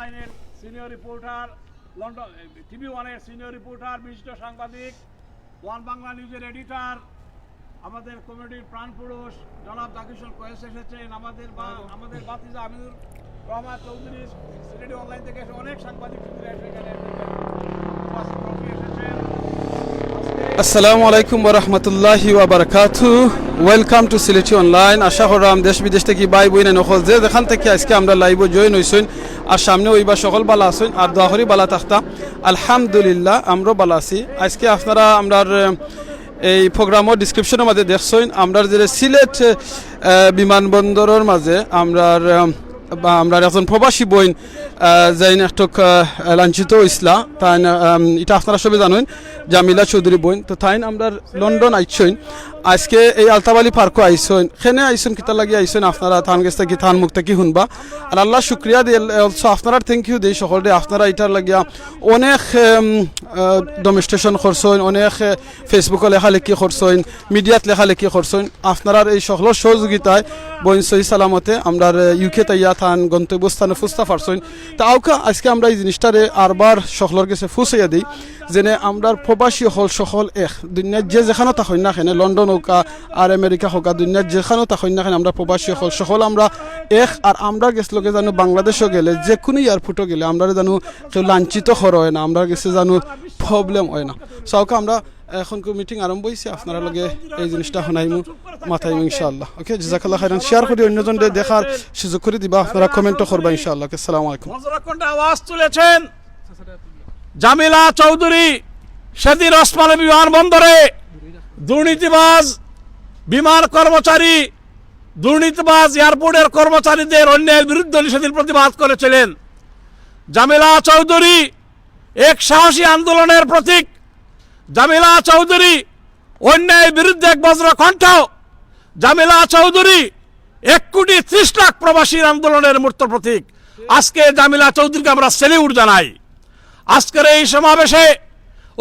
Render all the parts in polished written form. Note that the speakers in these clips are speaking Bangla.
অনলাইনের সিনিয়র রিপোর্টার, লন্ডন টিভি ওয়ানের সিনিয়র রিপোর্টার, বিশিষ্ট সাংবাদিক, ওয়ান বাংলা নিউজের এডিটর, আমাদের কমিউনিটির প্রাণপুরুষ জনাব জাকির কয়েস এসেছেন, আমাদের বাতিজা আমিনুর রহমান চৌধুরী সিলেটি অনলাইন থেকে এসে অনেক সাংবাদিক এসেছেন। আসসালামু আলাইকুম ওয়া রাহমাতুল্লাহি ওয়া বারাকাতুহু। Welcome to Sylheti online. আশা করলাম দেশ বিদেশ থেকে ভাই বোনে নকল যে যেখান থেকে আজকে আমরা লাইভে জয়েন হইছেন আর সামনে ওইবার সকল বালা আছেন আর দোয়া করি বালা থাকতা। আলহামদুলিল্লাহ আমরা বালা আছি। আজকে আপনারা আমরার এই প্রোগ্রামের ডিসক্রিপশনের মাঝে দেখছেন আমরা যে সিলেট বিমানবন্দরের মাঝে আমরা একজন প্রবাসী বইন যাই নাটক লাঞ্ছিত ইসলা তাই এটা আপনারা সবাই জানেন জামিলা চৌধুরী বইন। তো তাই আমরা লন্ডন আইসইন আজকে এই আলতাবালি পার্কও আইসইন খেনে আইসইন কিতা লাগি আইসইন আপনারা থান গেছে কি থান মুখ থেকে শুনবা আর আল্লাহ শুক্রিয়া দিয়ে অলসো আপনারা থ্যাংক ইউ দিই সকলে আপনারা এটার লাগিয়া অনেক ডেমনস্ট্রেশন করছেন, অনেক ফেসবুকে লেখালেখি করছেন, মিডিয়াত লেখালেখি করছেন। আপনারা এই সকল সহযোগিতায় বইন সহি সালামতে আমরা ইউকে তাইয়া থান গন্তব্যস্থানে ফুসতে পারছেন। তা আউকা আজকে আমরা এই জিনিসটারে আরবার সকলের কাছে ফুসাইয়া দিই যেনে আমরা প্রবাসী হল সকল এক দুনিয়ার যে যেখানে থাকেন না কেন লন্ডন হোকা আর আমেরিকা হোকা দুনিয়ার যেখানেও থাকেন না কেন আমরা প্রবাসী হল সকল আমরা এক। আর আমরা গেছলোকে জানো বাংলাদেশও গেলে যে কোনো এয়ারপোর্টও গেলে আমরা জানো কেউ লাঞ্ছিত হর হয় না, আমরা গেছে জানো প্রবলেম হয় না। সবকে আমরা এখন মিটিং আরম্ভ হয়েছে আপনারা লগে এই জিনিসটা শোনাইমু মাথায় ইনশাআল্লাহ। ওকে জাজাকাল্লাহ খাইরান। শেয়ার করে অন্যজনদের দেখার সুযোগ করে দিবা, আপনারা কমেন্টও করবা ইনশাআল্লাহ। আসসালামু আলাইকুম। আওয়াজ তুলেছেন জামিলা চৌধুরী সেদিন ওসমানী বিমানবন্দরে দুর্নীতিবাজ বিমান কর্মচারী, দুর্নীতিবাজ এয়ারপোর্টের কর্মচারীদের অন্যায়ের বিরুদ্ধে সেদিন প্রতিবাদ করেছিলেন। জামিলা চৌধুরী এক সাহসী আন্দোলনের প্রতীক। জামিলা চৌধুরী অন্যায়ের বিরুদ্ধে এক বজ্র কণ্ঠ। জামিলা চৌধুরী 1,30,00,000 প্রবাসীর আন্দোলনের মূর্ত প্রতীক। আজকে জামিলা চৌধুরীকে আমরা সেলিউট জানাই। আজকের এই সমাবেশে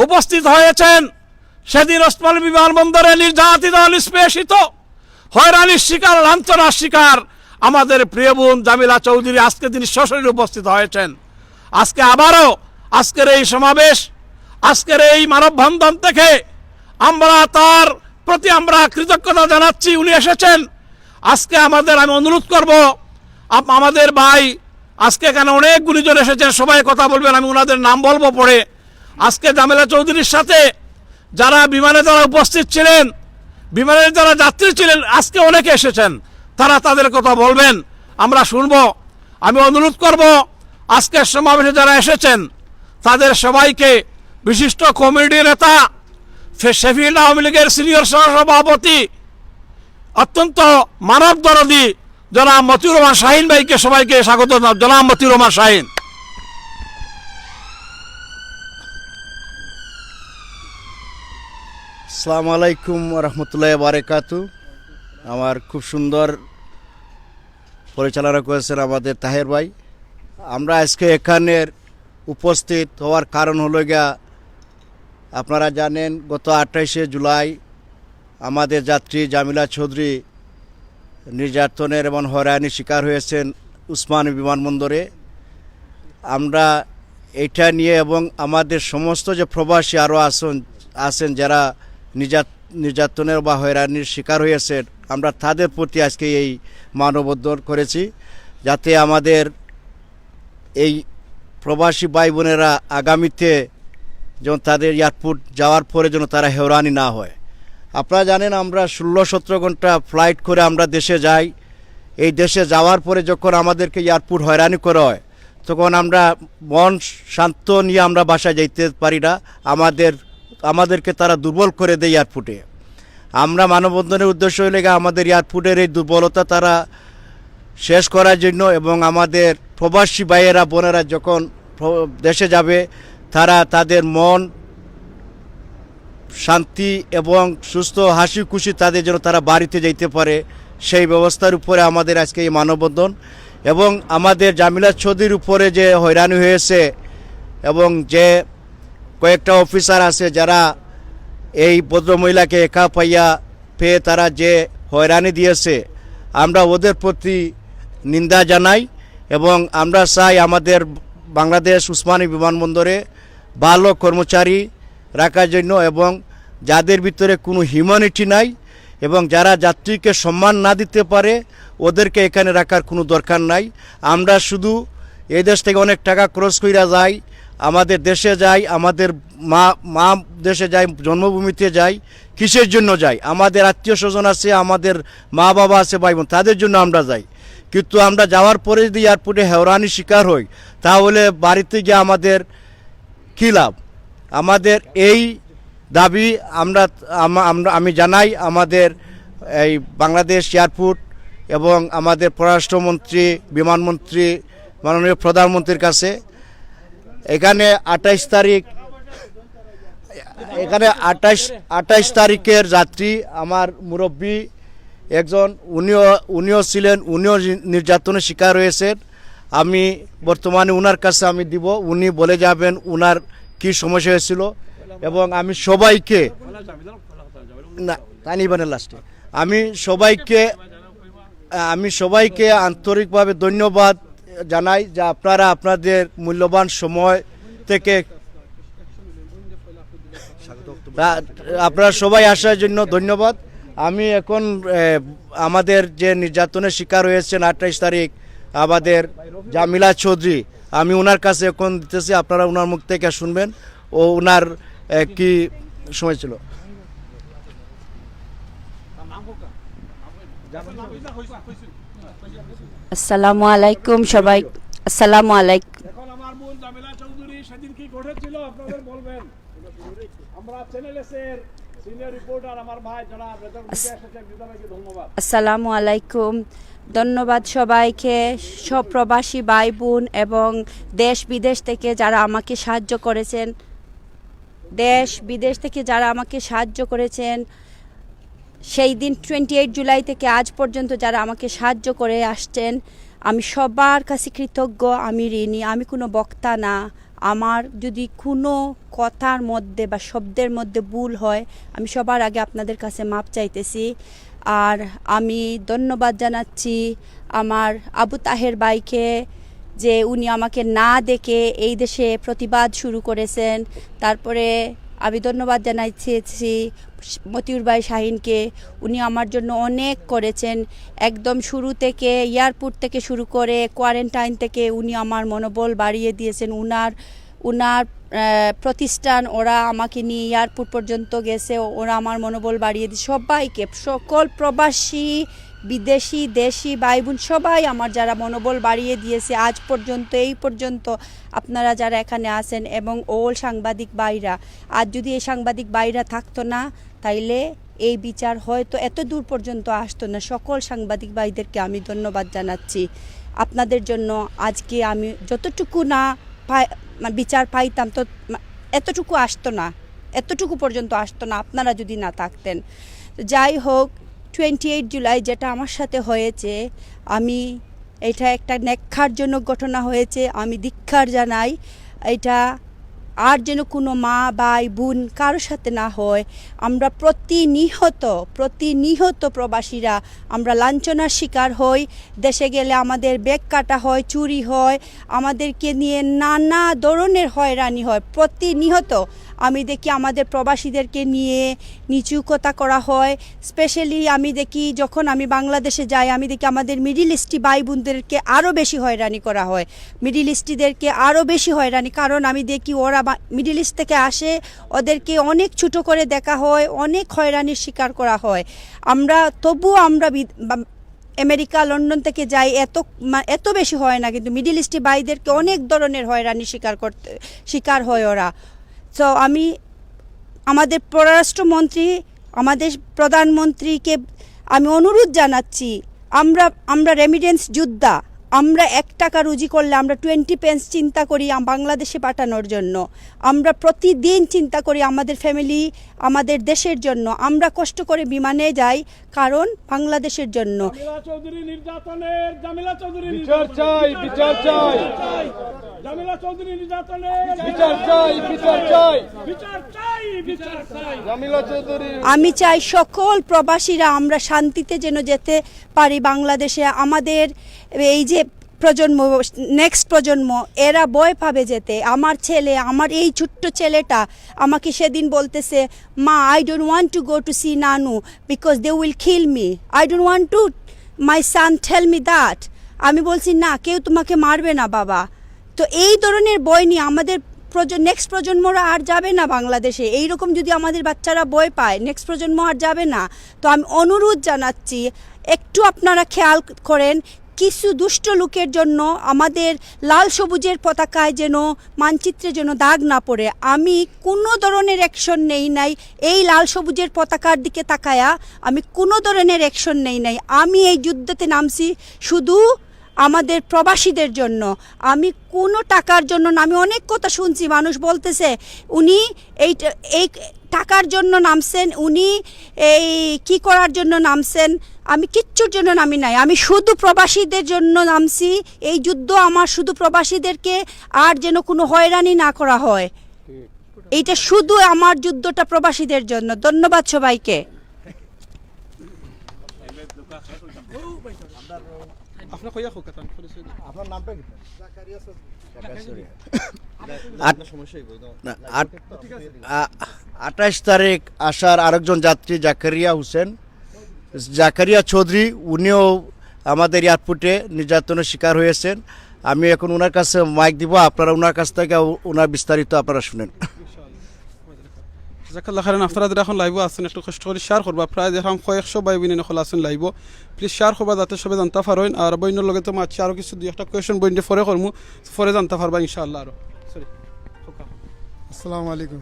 উপস্থিত হয়েছেন সেদিন ওসমানী বিমানবন্দরে নির্যাতিত, নিষ্পেষিত, হয়রানির শিকার, লাঞ্ছনার শিকার আমাদের প্রিয় বোন জামিলা চৌধুরী আজকে তিনি সশরীরে উপস্থিত হয়েছেন। আজকে আবারও আজকের এই সমাবেশ, আজকের এই মানববন্ধন থেকে আমরা তার প্রতি আমরা কৃতজ্ঞতা জানাচ্ছি। উনি এসেছেন আজকে আমি অনুরোধ করব আমাদের ভাই আজকে এখানে অনেক গুণীজন এসেছেন, সবাই কথা বলবেন, আমি ওনাদের নাম বলবো পরে। আজকে জামিলা চৌধুরীর সাথে যারা বিমানে যারা উপস্থিত ছিলেন, বিমানের যারা যাত্রী ছিলেন, আজকে অনেকে এসেছেন, তারা তাদের কথা বলবেন, আমরা শুনবো। আমি অনুরোধ করব আজকের সমাবেশে যারা এসেছেন তাদের সবাইকে বিশিষ্ট কমিটি নেতা, শেফিল্ড আওয়ামী লীগের সিনিয়র সহসভাপতি, অত্যন্ত মানব দরদী জনাব মতিউর রহমান শাহীন ভাইকে সবাইকে স্বাগত। জনাব মতিউর রহমান শাহীন। আসসালামু আলাইকুম রহমতুল্লাহ বারাকাতু। আমার খুব সুন্দর পরিচালনা করেছেন আমাদের তাহের ভাই। আমরা আজকে এখানের উপস্থিত হওয়ার কারণ হলো গিয়া আপনারা জানেন গত 28শে জুলাই আমাদের যাত্রী জামিলা চৌধুরী নির্যাতনের এবং হয়রানির শিকার হয়েছেন ওসমানী বিমানবন্দরে। আমরা এটা নিয়ে এবং আমাদের সমস্ত যে প্রবাসী আরও আছেন যারা নির্যাতনের বা হয়রানির শিকার হয়েছেন, আমরা তাদের প্রতি আজকে এই মানববন্ধন করেছি যাতে আমাদের এই প্রবাসী ভাই বোনেরা আগামীতে যেমন তাদের এয়ারপোর্ট যাওয়ার পরে যেন তারা হয়রানি না হয়। আপনারা জানেন আমরা 16-17 ঘন্টা ফ্লাইট করে আমরা দেশে যাই। এই দেশে যাওয়ার পরে যখন আমাদেরকে এয়ারপোর্ট হয়রানি করা হয় তখন আমরা মন শান্ত নিয়ে আমরা বাসায় যাইতে পারি না, আমাদেরকে তারা দুর্বল করে দেয় এয়ারপোর্টে। আমরা মানববন্ধনের উদ্দেশ্য হলে আমাদের এয়ারপোর্টের এই দুর্বলতা তারা শেষ করার জন্য এবং আমাদের প্রবাসী ভাইয়েরা বোনেরা যখন দেশে যাবে তারা তাদের মন শান্তি এবং সুস্থ হাসি খুশি তাদের যেন তারা বাড়িতে যাইতে পারে, সেই ব্যবস্থার উপরে আমাদের আজকে এই মানববন্ধন। এবং আমাদের জামিলা চৌধুরীর উপরে যে হয়রানি হয়েছে এবং যে কয়েকটা অফিসার আছে যারা এই ভদ্রমহিলাকে একা পেয়ে তারা যে হয়রানি দিয়েছে, আমরা ওদের প্রতি নিন্দা জানাই এবং আমরা চাই আমাদের বাংলাদেশ উসমানী বিমানবন্দরে ভালো কর্মচারী রাখার জন্য এবং যাদের ভিতরে কোনো হিউম্যানিটি নাই এবং যারা যাত্রীকে সম্মান না দিতে পারে ওদেরকে এখানে রাখার কোনো দরকার নাই। আমরা শুধু এই দেশ থেকে অনেক টাকা খরচ কইরা যাই, আমাদের দেশে যাই, আমাদের মা দেশে যাই, জন্মভূমিতে যাই, কিসের জন্য যাই? আমাদের আত্মীয় স্বজন আছে, আমাদের মা বাবা আছে, ভাই বোন, তাদের জন্য আমরা যাই। কিন্তু আমরা যাওয়ার পরে যদি এয়ারপোর্টে হয়রানির শিকার হই তাহলে বাড়িতে গিয়ে আমাদের কী লাভ? আমাদের এই দাবি আমি জানাই আমাদের এই বাংলাদেশ এয়ারপোর্ট এবং আমাদের পররাষ্ট্রমন্ত্রী, বিমানমন্ত্রী, মাননীয় প্রধানমন্ত্রীর কাছে। এখানে 28 তারিখের যাত্রী আমার মুরব্বী একজন, উনিও ছিলেন, উনিও নির্যাতনের শিকার হয়েছেন। আমি বর্তমানে উনার কাছে আমি দিব, উনি বলে যাবেন উনার কি সমস্যা হয়েছিল। এবং আমি সবাইকে আমি সবাইকে আন্তরিকভাবে ধন্যবাদ জানাই যে আপনারা আপনাদের মূল্যবান সময় থেকে আপনারা সবাই আসার জন্য ধন্যবাদ। আমি এখন আমাদের যে নির্যাতনের শিকার হয়েছেন 28 তারিখ আমাদের জামিলা চৌধুরী, আমি ওনার কাছে এখন দিতেছি, আপনারা ওনার মুখ থেকে শুনবেন ও ওনার কি সময় ছিল। আসসালামু আলাইকুম সবাই, আসসালামু আলাইকুম। এখন আমার বোন জামিলা চৌধুরী সেদিন কি ঘটেছিল আপনাদের বলবেন। আমরা চ্যানেলের সিনিয়র রিপোর্টার আমার ভাই জনাব রেজাউল ভাইকে ধন্যবাদ। আসসালামু আলাইকুম, ধন্যবাদ সবাইকে, সব প্রবাসী ভাই বোন এবং দেশ বিদেশ থেকে যারা আমাকে সাহায্য করেছেন, সেই দিন 28 জুলাই থেকে আজ পর্যন্ত যারা আমাকে সাহায্য করে আসছেন, আমি সবার কাছে কৃতজ্ঞ, আমি ঋণী। আমি কোনো বক্তা না, আমার যদি কোনো কথার মধ্যে বা শব্দের মধ্যে ভুল হয় আমি সবার আগে আপনাদের কাছে মাপ চাইতেছি। আর আমি ধন্যবাদ জানাচ্ছি আমার আবু তাহের ভাইকে যে উনি আমাকে না দেখে এই দেশে প্রতিবাদ শুরু করেছেন। তারপরে আমি ধন্যবাদ জানাচ্ছি মতিউর ভাই শাহিনকে, উনি আমার জন্য অনেক করেছেন। একদম শুরু থেকে এয়ারপোর্ট থেকে শুরু করে কোয়ারেন্টাইন থেকে উনি আমার মনোবল বাড়িয়ে দিয়েছেন। উনার প্রতিষ্ঠান, ওরা আমাকে নিয়ে এয়ারপোর্ট পর্যন্ত গেছে, ওরা আমার মনোবল বাড়িয়ে দিয়েছে। সবাইকে, সকল প্রবাসী, বিদেশি, দেশি ভাই বোন সবাই আমার যারা মনোবল বাড়িয়ে দিয়েছে আজ পর্যন্ত, এই পর্যন্ত আপনারা যারা এখানে আছেন এবং ওল সাংবাদিক ভাইরা, আজ যদি এই সাংবাদিক ভাইরা থাকতো না তাইলে এই বিচার হয়তো এত দূর পর্যন্ত আসতো না। সকল সাংবাদিক ভাইদেরকে আমি ধন্যবাদ জানাচ্ছি। আপনাদের জন্য আজকে আমি যতটুকু না বিচার পাইতাম তো এতটুকু আসতো না, এতটুকু পর্যন্ত আসতো না আপনারা যদি না থাকতেন। যাই হোক, 28 জুলাই যেটা আমার সাথে হয়েছে, এটা একটা ন্যাক্কারজনক ঘটনা হয়েছে, আমি ধিক্কার জানাই। এটা আর যেন কোনো মা ভাই বোন কারোর সাথে না হয়। আমরা প্রতিনিহত প্রবাসীরা আমরা লাঞ্ছনার শিকার হই। দেশে গেলে আমাদের ব্যাগ কাটা হয়, চুরি হয়, আমাদেরকে নিয়ে নানা ধরনের হয়রানি হয়। প্রতিনিহত আমি দেখি আমাদের প্রবাসীদেরকে নিয়ে নিচু কথা করা হয়। স্পেশালি আমি দেখি যখন আমি বাংলাদেশে যাই, আমি দেখি আমাদের মিডিল ইস্টি ভাই বোনদেরকে আরও বেশি হয়রানি করা হয়, মিডিল ইস্টিদেরকে আরও বেশি হয়রানি। কারণ আমি দেখি ওরা মিডিল ইস্ট থেকে আসে, ওদেরকে অনেক ছোট করে দেখা হয়, অনেক হয়রানির শিকার করা হয়। আমরা আমেরিকা, লন্ডন থেকে যাই, এত বেশি হয় না, কিন্তু মিডিল ইস্টি ভাইদেরকে অনেক ধরনের হয়রানি শিকার হয় ওরা। তো আমি আমাদের পররাষ্ট্রমন্ত্রী, আমাদের প্রধানমন্ত্রীকে আমি অনুরোধ জানাচ্ছি, আমরা রেমিটেন্স যোদ্ধা, আমরা 1 টাকা রুজি করলে আমরা 20 পেন্স চিন্তা করি বাংলাদেশে পাঠানোর জন্য। আমরা প্রতিদিন চিন্তা করি আমাদের ফ্যামিলি, আমাদের দেশের জন্য। আমরা কষ্ট করে বিমানে যাই কারণ বাংলাদেশের জন্য। আমি চাই সকল প্রবাসীরা আমরা শান্তিতে যেন যেতে পারি বাংলাদেশে। আমাদের এই যে প্রজন্ম, নেক্সট প্রজন্ম, এরা ভয় পাবে যেতে। আমার ছেলে, আমার এই ছোট্ট ছেলেটা আমাকে সেদিন বলতেছে, মা, I don't want to go to see নানু because they will kill me, I don't want to my son tell me that. আমি বলছি, না, কেউ তোমাকে মারবে না বাবা। তো এই ধরনের ভয় নিয়ে আমাদের নেক্সট প্রজন্মরা আর যাবে না বাংলাদেশে। এইরকম যদি আমাদের বাচ্চারা ভয় পায়, নেক্সট প্রজন্ম আর যাবে না। তো আমি অনুরোধ জানাচ্ছি, একটু আপনারা খেয়াল করেন, কিছু দুষ্ট লোকের জন্য আমাদের লাল সবুজের পতাকায় যেন, মানচিত্রে যেন দাগ না পড়ে। আমি কোনো ধরনের অ্যাকশন নেই নাই, এই লাল সবুজের পতাকার দিকে তাকায়া আমি কোনো ধরনের অ্যাকশন নেই নাই। আমি এই যুদ্ধতে নামছি শুধু আমাদের প্রবাসীদের জন্য, আমি কোনো টাকার জন্য না। আমি অনেক কথা শুনছি, মানুষ বলতেছে উনি এই টাকার জন্য নামছেন, উনি এই কি করার জন্য নামছেন। আমি কিচ্ছুর জন্য নামি নাই, আমি শুধু প্রবাসীদের জন্য নামছি। এই যুদ্ধ আমার শুধু প্রবাসীদেরকে আর যেন কোনো হয়রানি না করা হয়, এইটা শুধু আমার যুদ্ধটা প্রবাসীদের জন্য। ধন্যবাদ সবাইকে। আপনার কইয়া হোক কথা আপনার নামটা কি? 28 তারিখ আসার আরেকজন যাত্রী জাকারিয়া হোসেন, জাকারিয়া চৌধুরী, উনিও আমাদের এয়ারপোর্টে নির্যাতনের শিকার হয়েছেন। আমি এখন ওনার কাছে মাইক দিব, আপনারা ওনার কাছ থেকে ওনার বিস্তারিত আপনারা শুনেন। জাকাল্লাহ খারান, আপনারা যারা এখন লাইভ আছেন একটু কষ্ট করে শেয়ার করবা। প্রায় দেখলাম কয়েকশো ভাই বোন নকল আছেন লাইভ, প্লিজ শেয়ার করবা যাতে সবাই জানতে পারেন। আর বইনের লগে তো মাছি আরও কিছু দুই একটা কোয়েশন বইনটি পরে করবো, পরে জানতে পারবা ইনশাআল্লাহ। আরও সরি, আসসালামু আলাইকুম।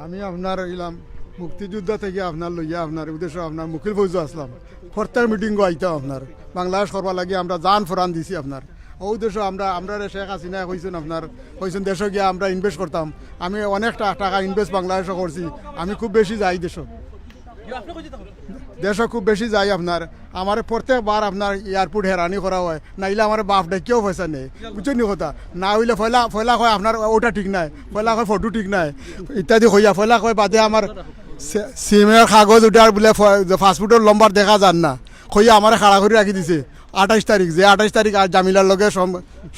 আমি আপনার ইলাম মুক্তিযোদ্ধা থেকে আপনার লইয়া আপনার উদ্দেশ্য আপনার মুখিল ফৌজু আসলাম। প্রত্যেক মিটিংও আইতাম আপনার বাংলাদেশ করবার লাগে আমরা জান ফরান দিছি আপনার। ও উদ্দেশ্য আমরা শেখ হাসিনা কইছেন আপনার কইছেন দেশে গিয়ে আমরা ইনভেস্ট করতাম। আমি অনেক টাকা ইনভেস্ট বাংলাদেশে করছি। আমি খুব বেশি যাই দেশ খুব বেশি যাই আপনার। আমার প্রত্যেকবার আপনার এয়ারপোর্ট হেরানি করা হয়, নাইলে আমার বাপ ডেকেও পয়সা নেই, বুঝছেন কথা না। হইলে ফয়লা কয় আপনার ওটা ঠিক নাই, ফয়লা কয় ফটো ঠিক নাই ইত্যাদি হইয়া, ফয়লা কয় বাদে আমার সিমের কাগজ উঠার বলে ফাস্টফুডের লম্বার দেখা যান না কইয়া আমার খাড়া করে রাখি দিছে। 28 তারিখ, যে 28 তারিখ আর জামিলার লগে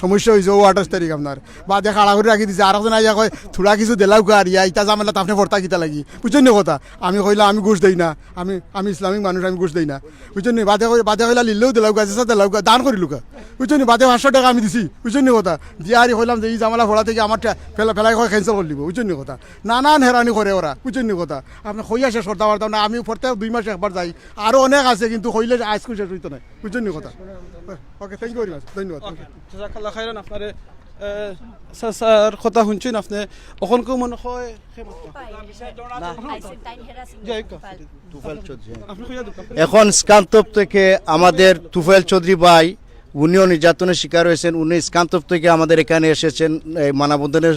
সমস্যা হয়েছে, ও 28 তারিখ আপনার বাদে খাড়া করে রাখি দিছে। আর একজন আইয়া কয় থোড়া কিছু দেলাও আর ইয়া ইটা জামেলা আপনি ভর্তা কিতা লাগি, বুঝছেন নি কথা। আমি কইলাম আমি ঘুষ দেই না, আমি ইসলামিক মানুষ, আমি ঘুষ দেই না, বুঝছেন নি। বাদে কইলা লিলেও দেলাও গাছে দেলাও দান করি লুকা, বুঝছেন নি। বাদে 500 টাকা আমি দিছি, বুঝছেন নি কথা। দিয়ে আর কইলাম যে এই জামেলা ভরা থেকে আমার ফেলাই কয় ক্যান্সেল করে দিব, বুঝছেন নি কথা। নানান হেরানি করে ওরা, বুঝছেন নি কথা। আপনি কইয়া শেষ করতে পারতাম না। আমি প্রত্যেক 2 মাসে একবার যাই, আরও অনেক আছে কিন্তু কইলে আজকে শেষ হইতো না, বুঝছেন নি কথা। ওকে, থ্যাংক ইউ ভেরি মাচ, ধন্যবাদ। জাজাকাল্লাহ খাইরান। আপনার স্যার কথা শুনছেন আপনি ওখান কেউ মনে হয় এখন স্কান্তপ থেকে আমাদের তুফাইল চৌধুরী ভাই, উনিও নির্যাতনের শিকার হয়েছেন। উনি স্কান্তপ থেকে আমাদের এখানে এসেছেন মানববন্ধনের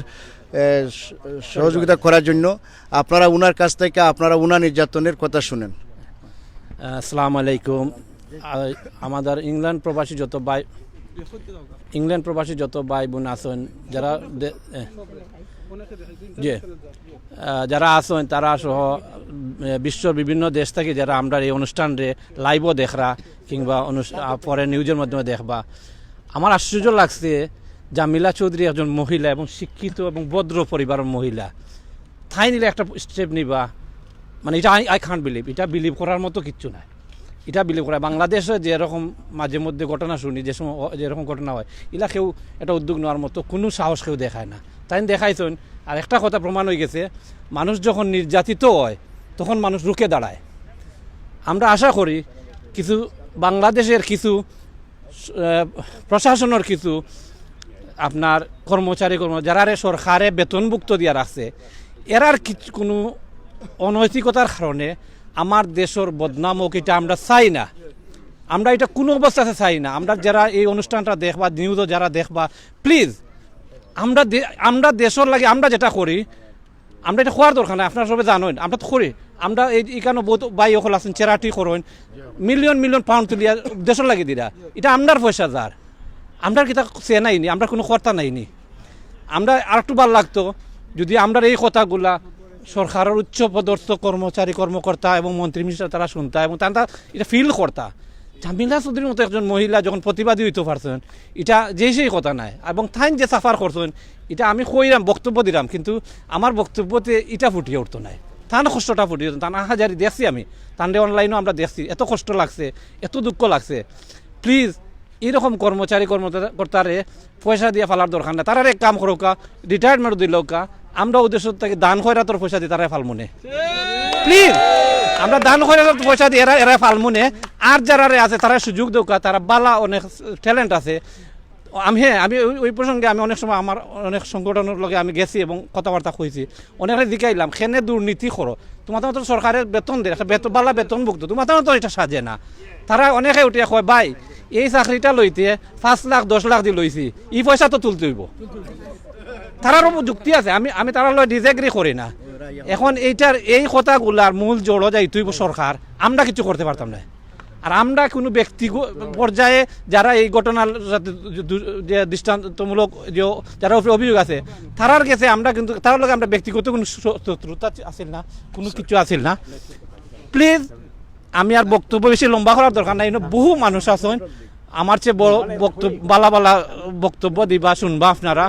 সহযোগিতা করার জন্য। আপনারা উনার কাছ থেকে আপনারা উনার নির্যাতনের কথা শুনেন। আসসালামু আলাইকুম। আমাদের ইংল্যান্ড প্রবাসী যত ভাই বোন আছেন, যারা আছেন তারা সহ বিশ্বের বিভিন্ন দেশ থেকে যারা আমরা এই অনুষ্ঠানে লাইভও দেখরা কিংবা পরে নিউজের মাধ্যমে দেখবা, আমার আশ্চর্য লাগছে জামিলা চৌধুরী একজন মহিলা এবং শিক্ষিত এবং ভদ্র পরিবারের মহিলা, তাই নিলে একটা স্টেপ নিবা, মানে এটা আই কান্ট বিলিভ, এটা বিলিভ করার মতো কিচ্ছু নাই। এটা বিলিভ করা বাংলাদেশে যেরকম মাঝে মধ্যে ঘটনা শুনি, যে সময় যেরকম ঘটনা হয়, এলা কেউ এটা উদ্যোগ নেওয়ার মতো কোনো সাহস কেউ দেখায় না। তাই দেখাইছেন। আর একটা কথা প্রমাণ হয়ে গেছে, মানুষ যখন নির্যাতিত হয় তখন মানুষ রুখে দাঁড়ায়। আমরা আশা করি কিছু বাংলাদেশের কিছু প্রশাসনের কিছু আপনার কর্মচারী যারা সরকারে বেতনভুক্ত দিয়ে রাখছে, এরার কিছু কোনো অনৈতিকতার কারণে আমার দেশের বদনাম হোক, এটা আমরা চাই না। আমরা এটা কোনো অবস্থাতে চাই না। আমরা যারা এই অনুষ্ঠানটা দেখবা, নিউজও যারা দেখবা, প্লিজ আমরা দেশের লাগে আমরা যেটা করি, আমরা এটা হওয়ার দরকার নাই। আপনারা সবাই জানেন আমরা তো করি। আমরা এইখানে বহুত ভাই সকল আছেন, চ্যারিটি করেন, মিলিয়ন পাউন্ড তুলিয়া দেশের লাগে দিরা, এটা আমরার পয়সা যার, আমরা কি তা সে নাইনি, আমরা কোনো কর্তা নাইনি। আমরা আর একটু ভালো লাগতো যদি আমরা এই কথাগুলা সরকারের উচ্চ পদস্থ কর্মচারী কর্মকর্তা এবং মন্ত্রী মিনিস্টার তারা শুনতা এবং তারা এটা ফিল করতা জামিলা চৌধুরীর মতো একজন মহিলা যখন প্রতিবাদী হইতে পারছেন, এটা সেই কথা নাই। এবং থাইন যে সাফার করছেন, এটা আমি কইরাম, বক্তব্য দিলাম, কিন্তু আমার বক্তব্যতে এটা ফুটিয়ে উঠতো নাই। তার কষ্টটা ফুটিয়ে উঠতো, তার হাজারি দেখছি আমি, তান্ডে অনলাইনেও আমরা দেখছি, এত কষ্ট লাগছে, এত দুঃখ লাগছে। প্লিজ এইরকম কর্মচারী পয়সা দিয়ে ফেলার দরকার নাই। তারা এক কাম করোকা, রিটায়ারমেন্ট দিলকা, আমরা উদ্দেশ্য থেকে দান খয়রাতর পয়সা দিয়ে তারা ফালমুনে। প্লিজ আমরা দান খয়রাতর পয়সা দিয়ে এরা ফালমুনে। আর যারা আছে তারা সুযোগ দৌকা, তারা বালা অনেক ট্যালেন্ট আছে। আমি ওই প্রসঙ্গে আমি অনেক সময় আমার অনেক সংগঠনের লগে আমি গেছি এবং কথাবার্তা কইছি, অনেকে জিকাইলাম কেনে দুর্নীতি করো, তোমার তো সরকারের বেতন দেয়, বালা বেতনভুক্ত, তোমার তো এটা সাজে না। তারা অনেকে উঠিয়া কয় ভাই এই চাকরিটা লইতে 5 লাখ 10 লাখ দিয়ে লইছি, এই পয়সা তো তুলতে হইব। তারারও যুক্তি আছে, আমি তারা লয় ডিসএগ্রি করি না। এখন এই কথাগুলার মূল জড়ো যাইতে হইব সরকার, আমরা কিছু করতে পারতাম না। আর আমরা কোনো ব্যক্তি পর্যায়ে যারা এই ঘটনার যে দৃষ্টান্তমূলক যে যারা অভিযোগ আছে তারার কাছে আমরা কিন্তু তার লগে আমরা ব্যক্তিগত কোনো শত্রুতা আসিল না, কোনো কিছু আসিল না। প্লিজ আমি আর বক্তব্য বেশি লম্বা করার দরকার নাই, বহু মানুষ আছেন আমার চেয়ে বড় বক্তব্য বালা বক্তব্য দিবা শুনবা আপনারা।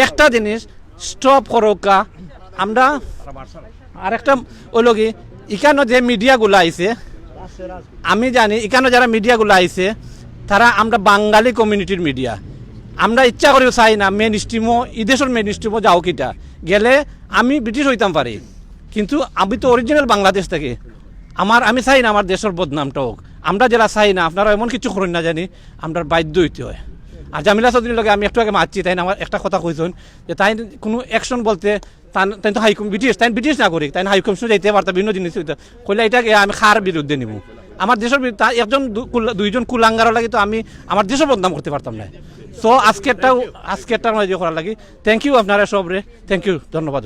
একটা জিনিস স্টপ করোকা, আমরা আরেকটা ওই লগে এখানে যে মিডিয়াগুলো আইছে, আমি জানি এখানে যারা মিডিয়াগুলো আইছে তারা আমরা বাঙালি কমিউনিটির মিডিয়া, আমরা ইচ্ছা করেও চাই না মেন স্ট্রিমও এই দেশের মেন স্ট্রিমও যাও কিটা গেলে আমি ব্রিটিশ হইতাম পারি, কিন্তু আমি তো অরিজিনাল বাংলাদেশ থেকে আমি চাই না আমার দেশের বদনামটা হোক। আমরা যারা চাই না আপনারা এমন কিছু করেন না জানি, আমরা বাধ্য হইতে হয়। আর জামিলা চৌধুরীর লগে আমি একটু আগে মারছি, তাই না আমার একটা কথা কইছেন যে তাই কোনো অ্যাকশন বলতে তাই তো হাইকম ব্রিটিশ নাগরিক, তাই হাইকমিশন যাইতে পারতাম, বিভিন্ন জিনিস কইলে এটাকে আমি খার বিরুদ্ধে নিব। আমার দেশের একজন দুইজন কুলাঙ্গার লাগে তো আমি আমার দেশের বদনাম করতে পারতাম না। সো আজকেরটা আমার ইয়ে করার লাগে। থ্যাংক ইউ আপনারা সবরে, থ্যাংক ইউ, ধন্যবাদ।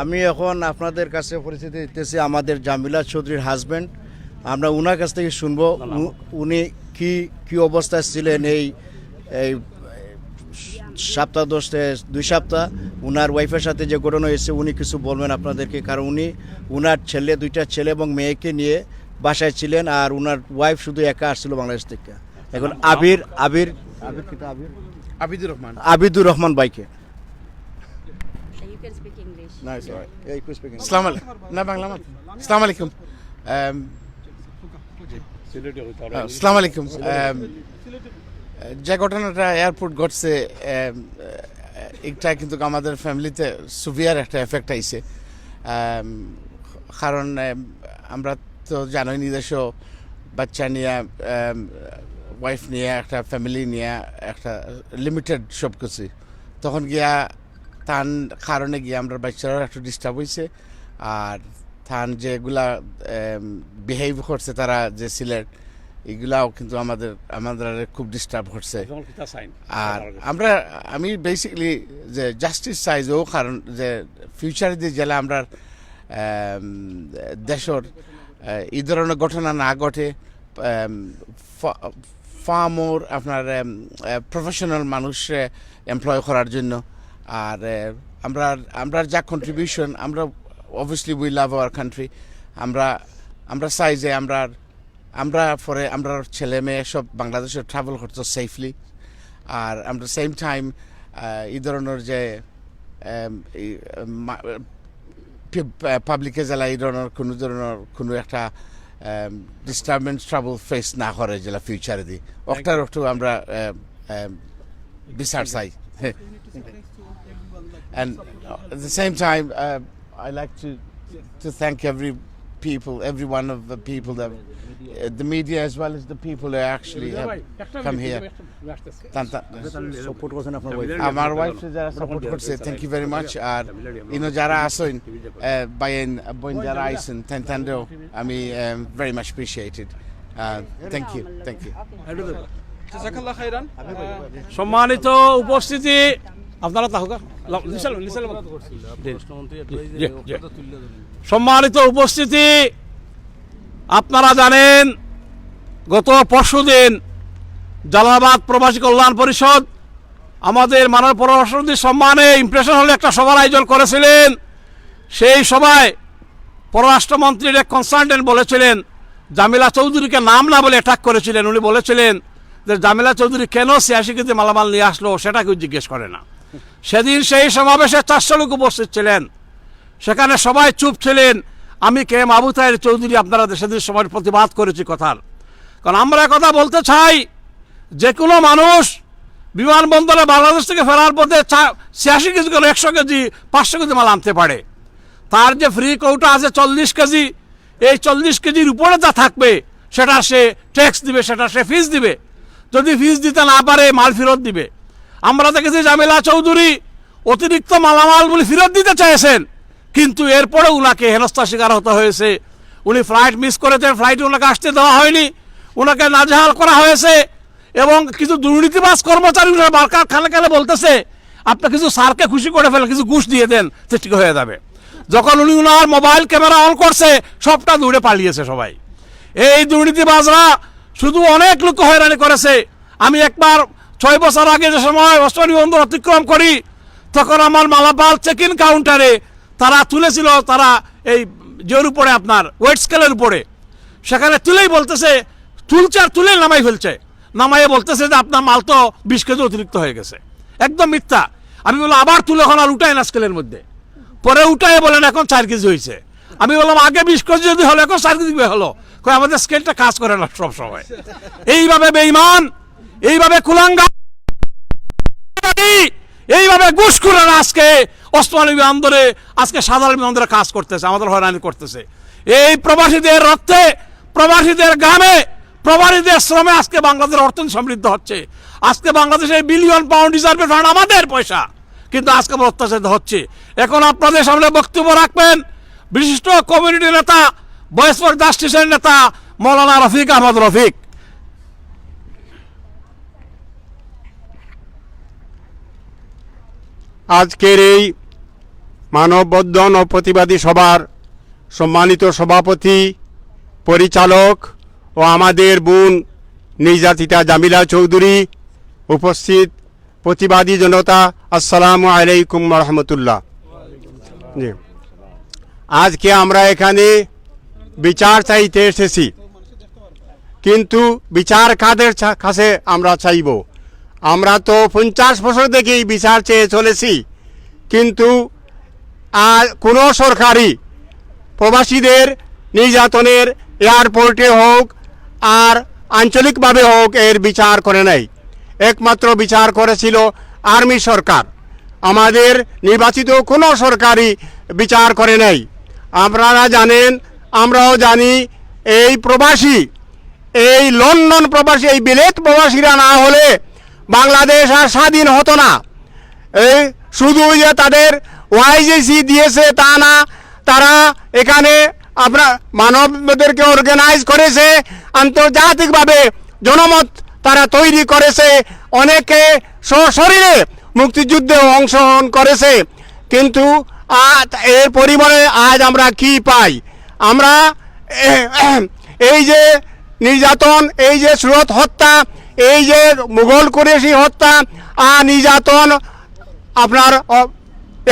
আমি এখন আপনাদের কাছে পরিচিতি দিতেছি আমাদের জামিলা চৌধুরীর হাজব্যান্ড। আমরা উনার কাছ থেকে শুনবো উনি কি অবস্থায় ছিলেন এই সপ্তাহ 2 সপ্তাহ উনার ওয়াইফের সাথে যে ঘটনা হয়েছে, উনি কিছু বলবেন আপনাদেরকে। কারণ উনার দুইটা ছেলে এবং মেয়েকে নিয়ে বাসায় ছিলেন, আর উনার ওয়াইফ শুধু একা আসছিল বাংলাদেশ থেকে। এখন আবিদুর রহমান ভাইকে। আসসালামু আলাইকুম। যে ঘটনাটা এয়ারপোর্ট ঘটছে এটা কিন্তু আমাদের ফ্যামিলিতে সুভিয়ার একটা এফেক্ট আইছে। কারণ আমরা তো জানোই নিজস্ব বাচ্চা নিয়ে, ওয়াইফ নিয়ে, একটা ফ্যামিলি নিয়ে, একটা লিমিটেড সব কিছু, তখন গিয়া তার কারণে গিয়ে আমরা বাচ্চারাও একটু ডিস্টার্ব হয়েছে। আর তার যেগুলা বিহেভ করছে তারা যে সিলেট, এগুলাও কিন্তু আমাদের খুব ডিস্টার্ব করছে। আর আমি বেসিক্যালি যে জাস্টিস চাইজও, কারণ যে ফিউচারে দিয়ে গেলে আমরা দেশের এই ধরনের ঘটনা না ঘটে, ফার মোর আপনার প্রফেশনাল মানুষ এমপ্লয় করার জন্য। আর আমরা যা কন্ট্রিবিউশন, আমরা obviously we love our country. আমরা চাই যে আমরা পরে আমরা ছেলে মেয়ে সব বাংলাদেশে ট্রাভেল করতো সেফলি। আর আমরা সেম টাইম এই ধরনের যে পাবলিকে জেলা এই ধরনের কোনো একটা ডিস্টারবেন্স ট্রাভেল ফেস না করে জেলা ফিউচারে দিই একটু আমরা বিচার চাই। And at the same time, I like to thank every one of the people that the media as well as the people that actually have come here. আমার ওয়াইফ যারা সাপোর্ট করছে, থ্যাংক ইউ ভেরি মাচ। আর যারা আসেন বাইন বোন যারা আইসেন তেনও আমি very much appreciated. Thank you. সম্মানিত উপস্থিতি, আপনারা সম্মানিত উপস্থিতি, আপনারা জানেন গত পরশুদিন জালালাবাদ প্রবাসী কল্যাণ পরিষদ আমাদের মাননীয় পররাষ্ট্রমন্ত্রীর সম্মানে ইমপ্রেশন হলে একটা সভার আয়োজন করেছিলেন। সেই সভায় পররাষ্ট্রমন্ত্রীর এক কনসালটেন্ট বলেছিলেন জামিলা চৌধুরীকে নাম না বলে অ্যাটাক করেছিলেন। উনি বলেছিলেন যে জামিলা চৌধুরী কেন 86 কেজি মালামাল নিয়ে আসলো সেটা কেউ জিজ্ঞেস করে না। সেদিন সেই সমাবেশে 400 লোক উপস্থিত ছিলেন, সেখানে সবাই চুপ ছিলেন। আমি কে এম আবু তাহের চৌধুরী আপনারা সেদিন সময় প্রতিবাদ করেছি কথার। কারণ আমরা কথা বলতে চাই, যে কোনো মানুষ বিমানবন্দরে বাংলাদেশ থেকে ফেরার পথে 86 কেজি করে 100 কেজি 500 কেজি মাল আনতে পারে। তার যে ফ্রি কোটা আছে 40 কেজি, এই 40 কেজির উপরে যা থাকবে সেটা সে ট্যাক্স দিবে, সেটা সে ফিস দিবে। যদি ফিস দিতে না পারে মাল ফেরত দিবে। আমরা দেখেছি জামিলা চৌধুরী অতিরিক্ত মালামালগুলি ফেরত দিতে চেয়েছেন, কিন্তু এরপরে উনাকে হেনস্থার শিকার হতে হয়েছে। উনি ফ্লাইট মিস করেছেন, ফ্লাইটে ওনাকে আসতে দেওয়া হয়নি, ওনাকে নাজেহাল করা হয়েছে। এবং কিছু দুর্নীতিবাজ কর্মচারী বারকার খালে খালে বলতেছে আপনি কিছু স্যারকে খুশি করে ফেলেন, কিছু ঘুষ দিয়ে দেন, সে ঠিক হয়ে যাবে। যখন উনি ওনার মোবাইল ক্যামেরা অন করছে সবটা দৌড়ে পালিয়েছে সবাই। এই দুর্নীতিবাজরা শুধু অনেক লোক হয়রানি করেছে। আমি একবার 6 বছর আগে যে সময় ওসমানী বন্দর অতিক্রম করি, তখন আমার মালাপাল চেক ইন কাউন্টারে তারা তুলেছিল, তারা এই জোর উপরে আপনার ওয়েট স্কেলের উপরে, সেখানে তুলেই বলতেছে, তুলছে আর তুলে নামাই ফেলছে, নামাইয়ে বলতেছে যে আপনার মাল তো 20 কেজি অতিরিক্ত হয়ে গেছে। একদম মিথ্যা। আমি বললাম আবার তুলে এখন আর উঠাই না স্কেলের মধ্যে, পরে উঠাই বলেন এখন 4 কেজি হয়েছে। আমি বললাম আগে 20 কেজি যদি হলো এখন 4 কেজি হলো, আমাদের স্কেলটা কাজ করে না সব সময়। এইভাবে বেঈমান, এইভাবে কুলাঙ্গার, এইভাবে ঘুষখোরেরা আজকে ওসমানী বিমানবন্দরে, আজকে সাধারণ বিমানবন্দরে কাজ করতেছে, আমাদের হয়রানি করতেছে। এই প্রবাসীদের রক্তে, প্রবাসীদের গ্রামে, প্রবাসীদের শ্রমে আজকে বাংলাদেশের অর্থনীতি সমৃদ্ধ হচ্ছে। আজকে বাংলাদেশের বিলিয়ন পাউন্ড রিজার্ভের ফান্ড আমাদের পয়সা, কিন্তু আজকে আমরা অত্যাচারিত হচ্ছে। এখন আপনাদের সামনে বক্তব্য রাখবেন বিশিষ্ট কমিউনিটি নেতা, ভয়েস ফর জাস্টিসের নেতা মৌলানা রফিক আহমদ রফিক। আজকের এই মানববন্ধন ও প্রতিবাদী সভার সম্মানিত সভাপতি, পরিচালক ও আমাদের বোন নির্যাতিতা জামিলা চৌধুরী, উপস্থিত প্রতিবাদী জনতা, আসসালামু আলাইকুম রহমতুল্লাহ। জি, আজকে আমরা এখানে বিচার চাইতে এসেছি, কিন্তু বিচার কাদের কাছে আমরা চাইব? আমরা তো 50 বছর থেকেই বিচার চেয়ে চলেছি, কিন্তু আর কোনো সরকারি প্রবাসীদের নির্যাতনের এয়ারপোর্টে হোক আর আঞ্চলিকভাবে হোক এর বিচার করে নাই। একমাত্র বিচার করেছিল আর্মি সরকার, আমাদের নির্বাচিত কোনো সরকারি বিচার করে নাই। আপনারা জানেন, আমরাও জানি, এই প্রবাসী, এই লন্ডন প্রবাসী, এই বিলেত প্রবাসীরা না হলে বাংলাদেশ আর স্বাধীন হতো না। এই শুধু যে তাদের ওয়াইজেসি দিয়েছে তা না, তারা এখানে আপনার মানবদেরকে অর্গানাইজ করেছে, আন্তর্জাতিকভাবে জনমত তারা তৈরি করেছে, অনেকে সশরীরে মুক্তিযুদ্ধে অংশগ্রহণ করেছে। কিন্তু এর পরিমাণে আজ আমরা কি পাই? আমরা এই যে নির্যাতন, এই যে সুরত হত্যা, এই যে মুঘল কুরেশি হত্যা আর নির্যাতন, আপনার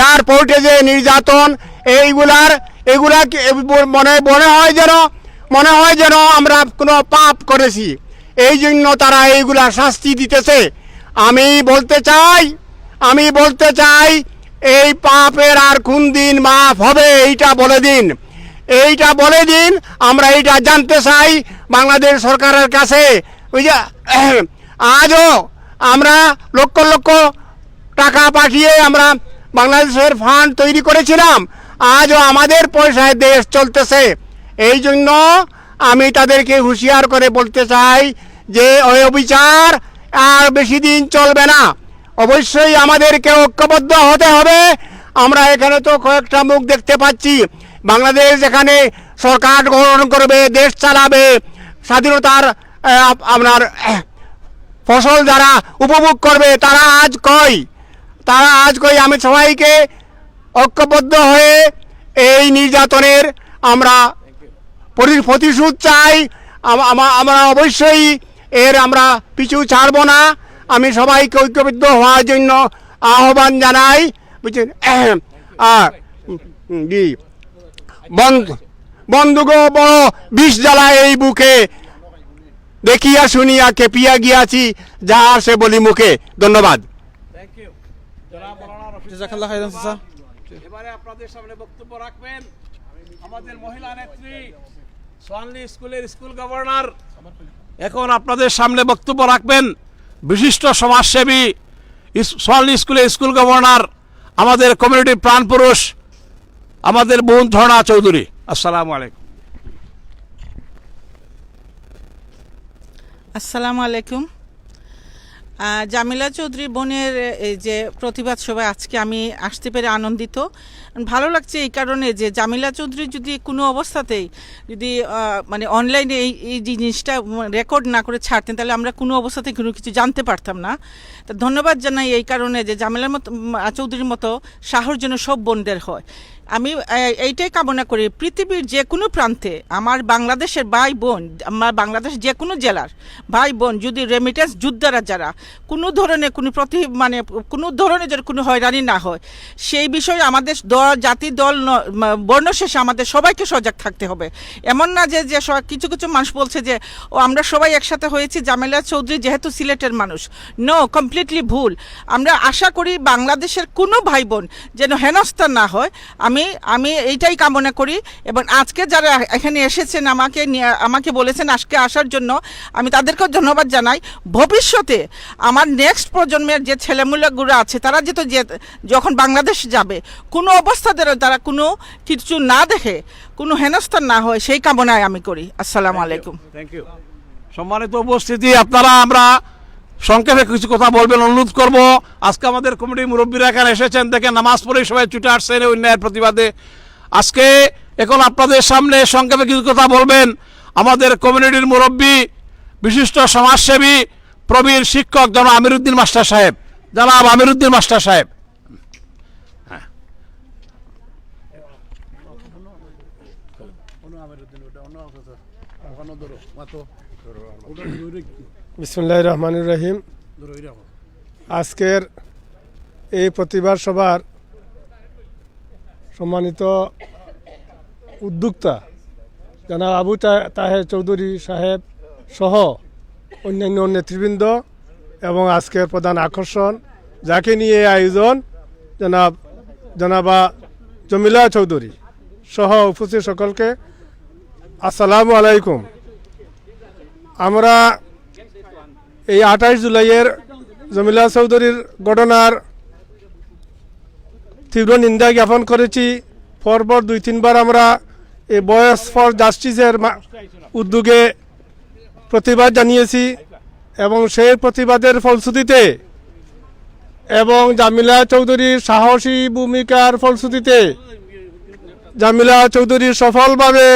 এয়ারপোর্টে যে নির্যাতন, এগুলা মনে হয় যেন আমরা কোনো পাপ করেছি, এই জন্য তারা এইগুলা শাস্তি দিতেছে। আমি বলতে চাই এই পাপের আর কোন দিন মাফ হবে এইটা বলে দিন। আমরা এইটা জানতে চাই বাংলাদেশ সরকারের কাছে। ওই যে আজও আমরা লক্ষ লক্ষ টাকা পাঠিয়ে আমরা বাংলাদেশের ফান্ড তৈরি করেছিলাম, আজও আমাদের পয়সায় দেশ চলতেছে। এই জন্য আমি তাদেরকে হুঁশিয়ার করে বলতে চাই যে ওই অবিচার আর বেশি দিন চলবে না। অবশ্যই আমাদেরকে ঐক্যবদ্ধ হতে হবে। আমরা এখানে তো কয়েকটা মুখ দেখতে পাচ্ছি, বাংলাদেশ এখানে সরকার গঠন করবে, দেশ চালাবে, স্বাধীনতার আপনার ফসল যারা উপভোগ করবে তারা আজ কই? আমি সবাইকে ঐক্যবদ্ধ হয়ে এই নির্যাতনের আমরা প্রতিশোধ চাই। আমরা অবশ্যই আমরা পিছু ছাড়ব না। আমি সবাইকে ঐক্যবদ্ধ হওয়ার জন্য আহ্বান জানাই, বুঝছেন? জি, বন্দুক বড় বিষ জ্বালা এই বুকে, দেখিয়া শুনিয়া কেপিয়া গিয়াছি, যা আসে বলি মুখে। ধন্যবাদ। জাজাকাল্লাহ খাইরান চাচা। এবারে আপনাদের সামনে বক্তব্য রাখবেন আমাদের মহিলা নেত্রী সোয়ানলি স্কুলের স্কুল গভর্নর। এখন আপনাদের সামনে বক্তব্য রাখবেন বিশিষ্ট সমাজসেবী সোয়ানলি স্কুলের স্কুল গভর্নর, আমাদের কমিউনিটির প্রাণপুরুষ, আমাদের বোন ঝর্ণা চৌধুরী। আসসালামু আলাইকুম। আসসালামু আলাইকুম। জামিলা চৌধুরী বোনের এই যে প্রতিবাদ সভায় আজকে আমি আসতে পেরে আনন্দিত। ভালো লাগছে এই কারণে যে জামিলা চৌধুরী যদি কোনো অবস্থাতেই যদি মানে অনলাইনে এই জিনিসটা রেকর্ড না করে ছাড়তেন, তাহলে আমরা কোনো অবস্থাতেই কোনো কিছু জানতে পারতাম না। তো ধন্যবাদ জানাই এই কারণে যে জামিলার মতো চৌধুরীর মতো সাহস যেন সব বোনদের হয়। আমি এইটাই কামনা করি পৃথিবীর যে কোনো প্রান্তে আমার বাংলাদেশের ভাই বোন, আমার বাংলাদেশ যে কোনো জেলার ভাই বোন যদি রেমিটেন্স যোদ্ধারা যারা কোনো ধরনের কোনো ধরনের যদি কোনো হয়রানি না হয়, সেই বিষয়ে আমাদের জাতি দল বর্ণ শেষে আমাদের সবাইকে সজাগ থাকতে হবে। এমন না যে কিছু কিছু মানুষ বলছে যে আমরা সবাই একসাথে হয়েছি জামিলা চৌধুরী যেহেতু সিলেটের মানুষ। নো, কমপ্লিটলি ভুল। আমরা আশা করি বাংলাদেশের কোনো ভাই বোন যেন হেনস্থা না হয়। আমি এইটাই কামনা করি এবং আজকে যারা এখানে এসেছেন আমাকে বলেছেন আজকে আসার জন্য, আমি তাদেরকেও ধন্যবাদ জানাই। ভবিষ্যতে আমার নেক্সট প্রজন্মের যে ছেলেমেয়েগুলো আছে তারা যখন বাংলাদেশ যাবে কোনো অবস্থাতে তারা কোনো কিছু না দেখে কোনো হেনস্থান না হয়, সেই কামনায় আমি করি। আসসালামু আলাইকুম। Thank you. সম্মানিত উপস্থিতি, আপনারা আমরা সংক্ষেপে কিছু কথা বলবেন অনুরোধ করব। আজকে আমাদের কমিটির মুরব্বীরা এখানে এসেছেন, দেখে নামাজ পড়ে সবাই ছুটে আসছেন অন্যায়ের প্রতিবাদে। আজকে এখন আপনাদের সামনে সংক্ষেপে কিছু কথা বলবেন আমাদের কমিউনিটির মুরব্বী, বিশিষ্ট সমাজসেবী, প্রবীণ শিক্ষক জনাব আমিরুদ্দিন মাস্টার সাহেব। জনাব আমিরুদ্দিন মাস্টার সাহেব। বিসমিল্লাহির রহমানির রহিম। আজকের এই প্রতিবাদ সভার সম্মানিত উদ্যোক্তা জনাব আবু তাহের চৌধুরী সাহেব সহ অন্যান্য নেতৃবৃন্দ এবং আজকের প্রধান আকর্ষণ যাকে নিয়ে আয়োজন জনাবা জমিলা চৌধুরী সহ উপস্থিত সকলকে আসসালামু আলাইকুম। আমরা এই 28 জুলাইয়ের জমিলা চৌধুরীর ঘটনার তীব্র নিন্দা জ্ঞাপন করেছি। পরপর 2-3 বার আমরা এই ভয়েস ফর জাস্টিসের উদ্যোগে প্রতিবাদ জানিয়েছি এবং সেই প্রতিবাদের ফলশ্রুতিতে এবং জামিলা চৌধুরীর সাহসী ভূমিকার ফলশ্রুতিতে জামিলা চৌধুরী সফলভাবে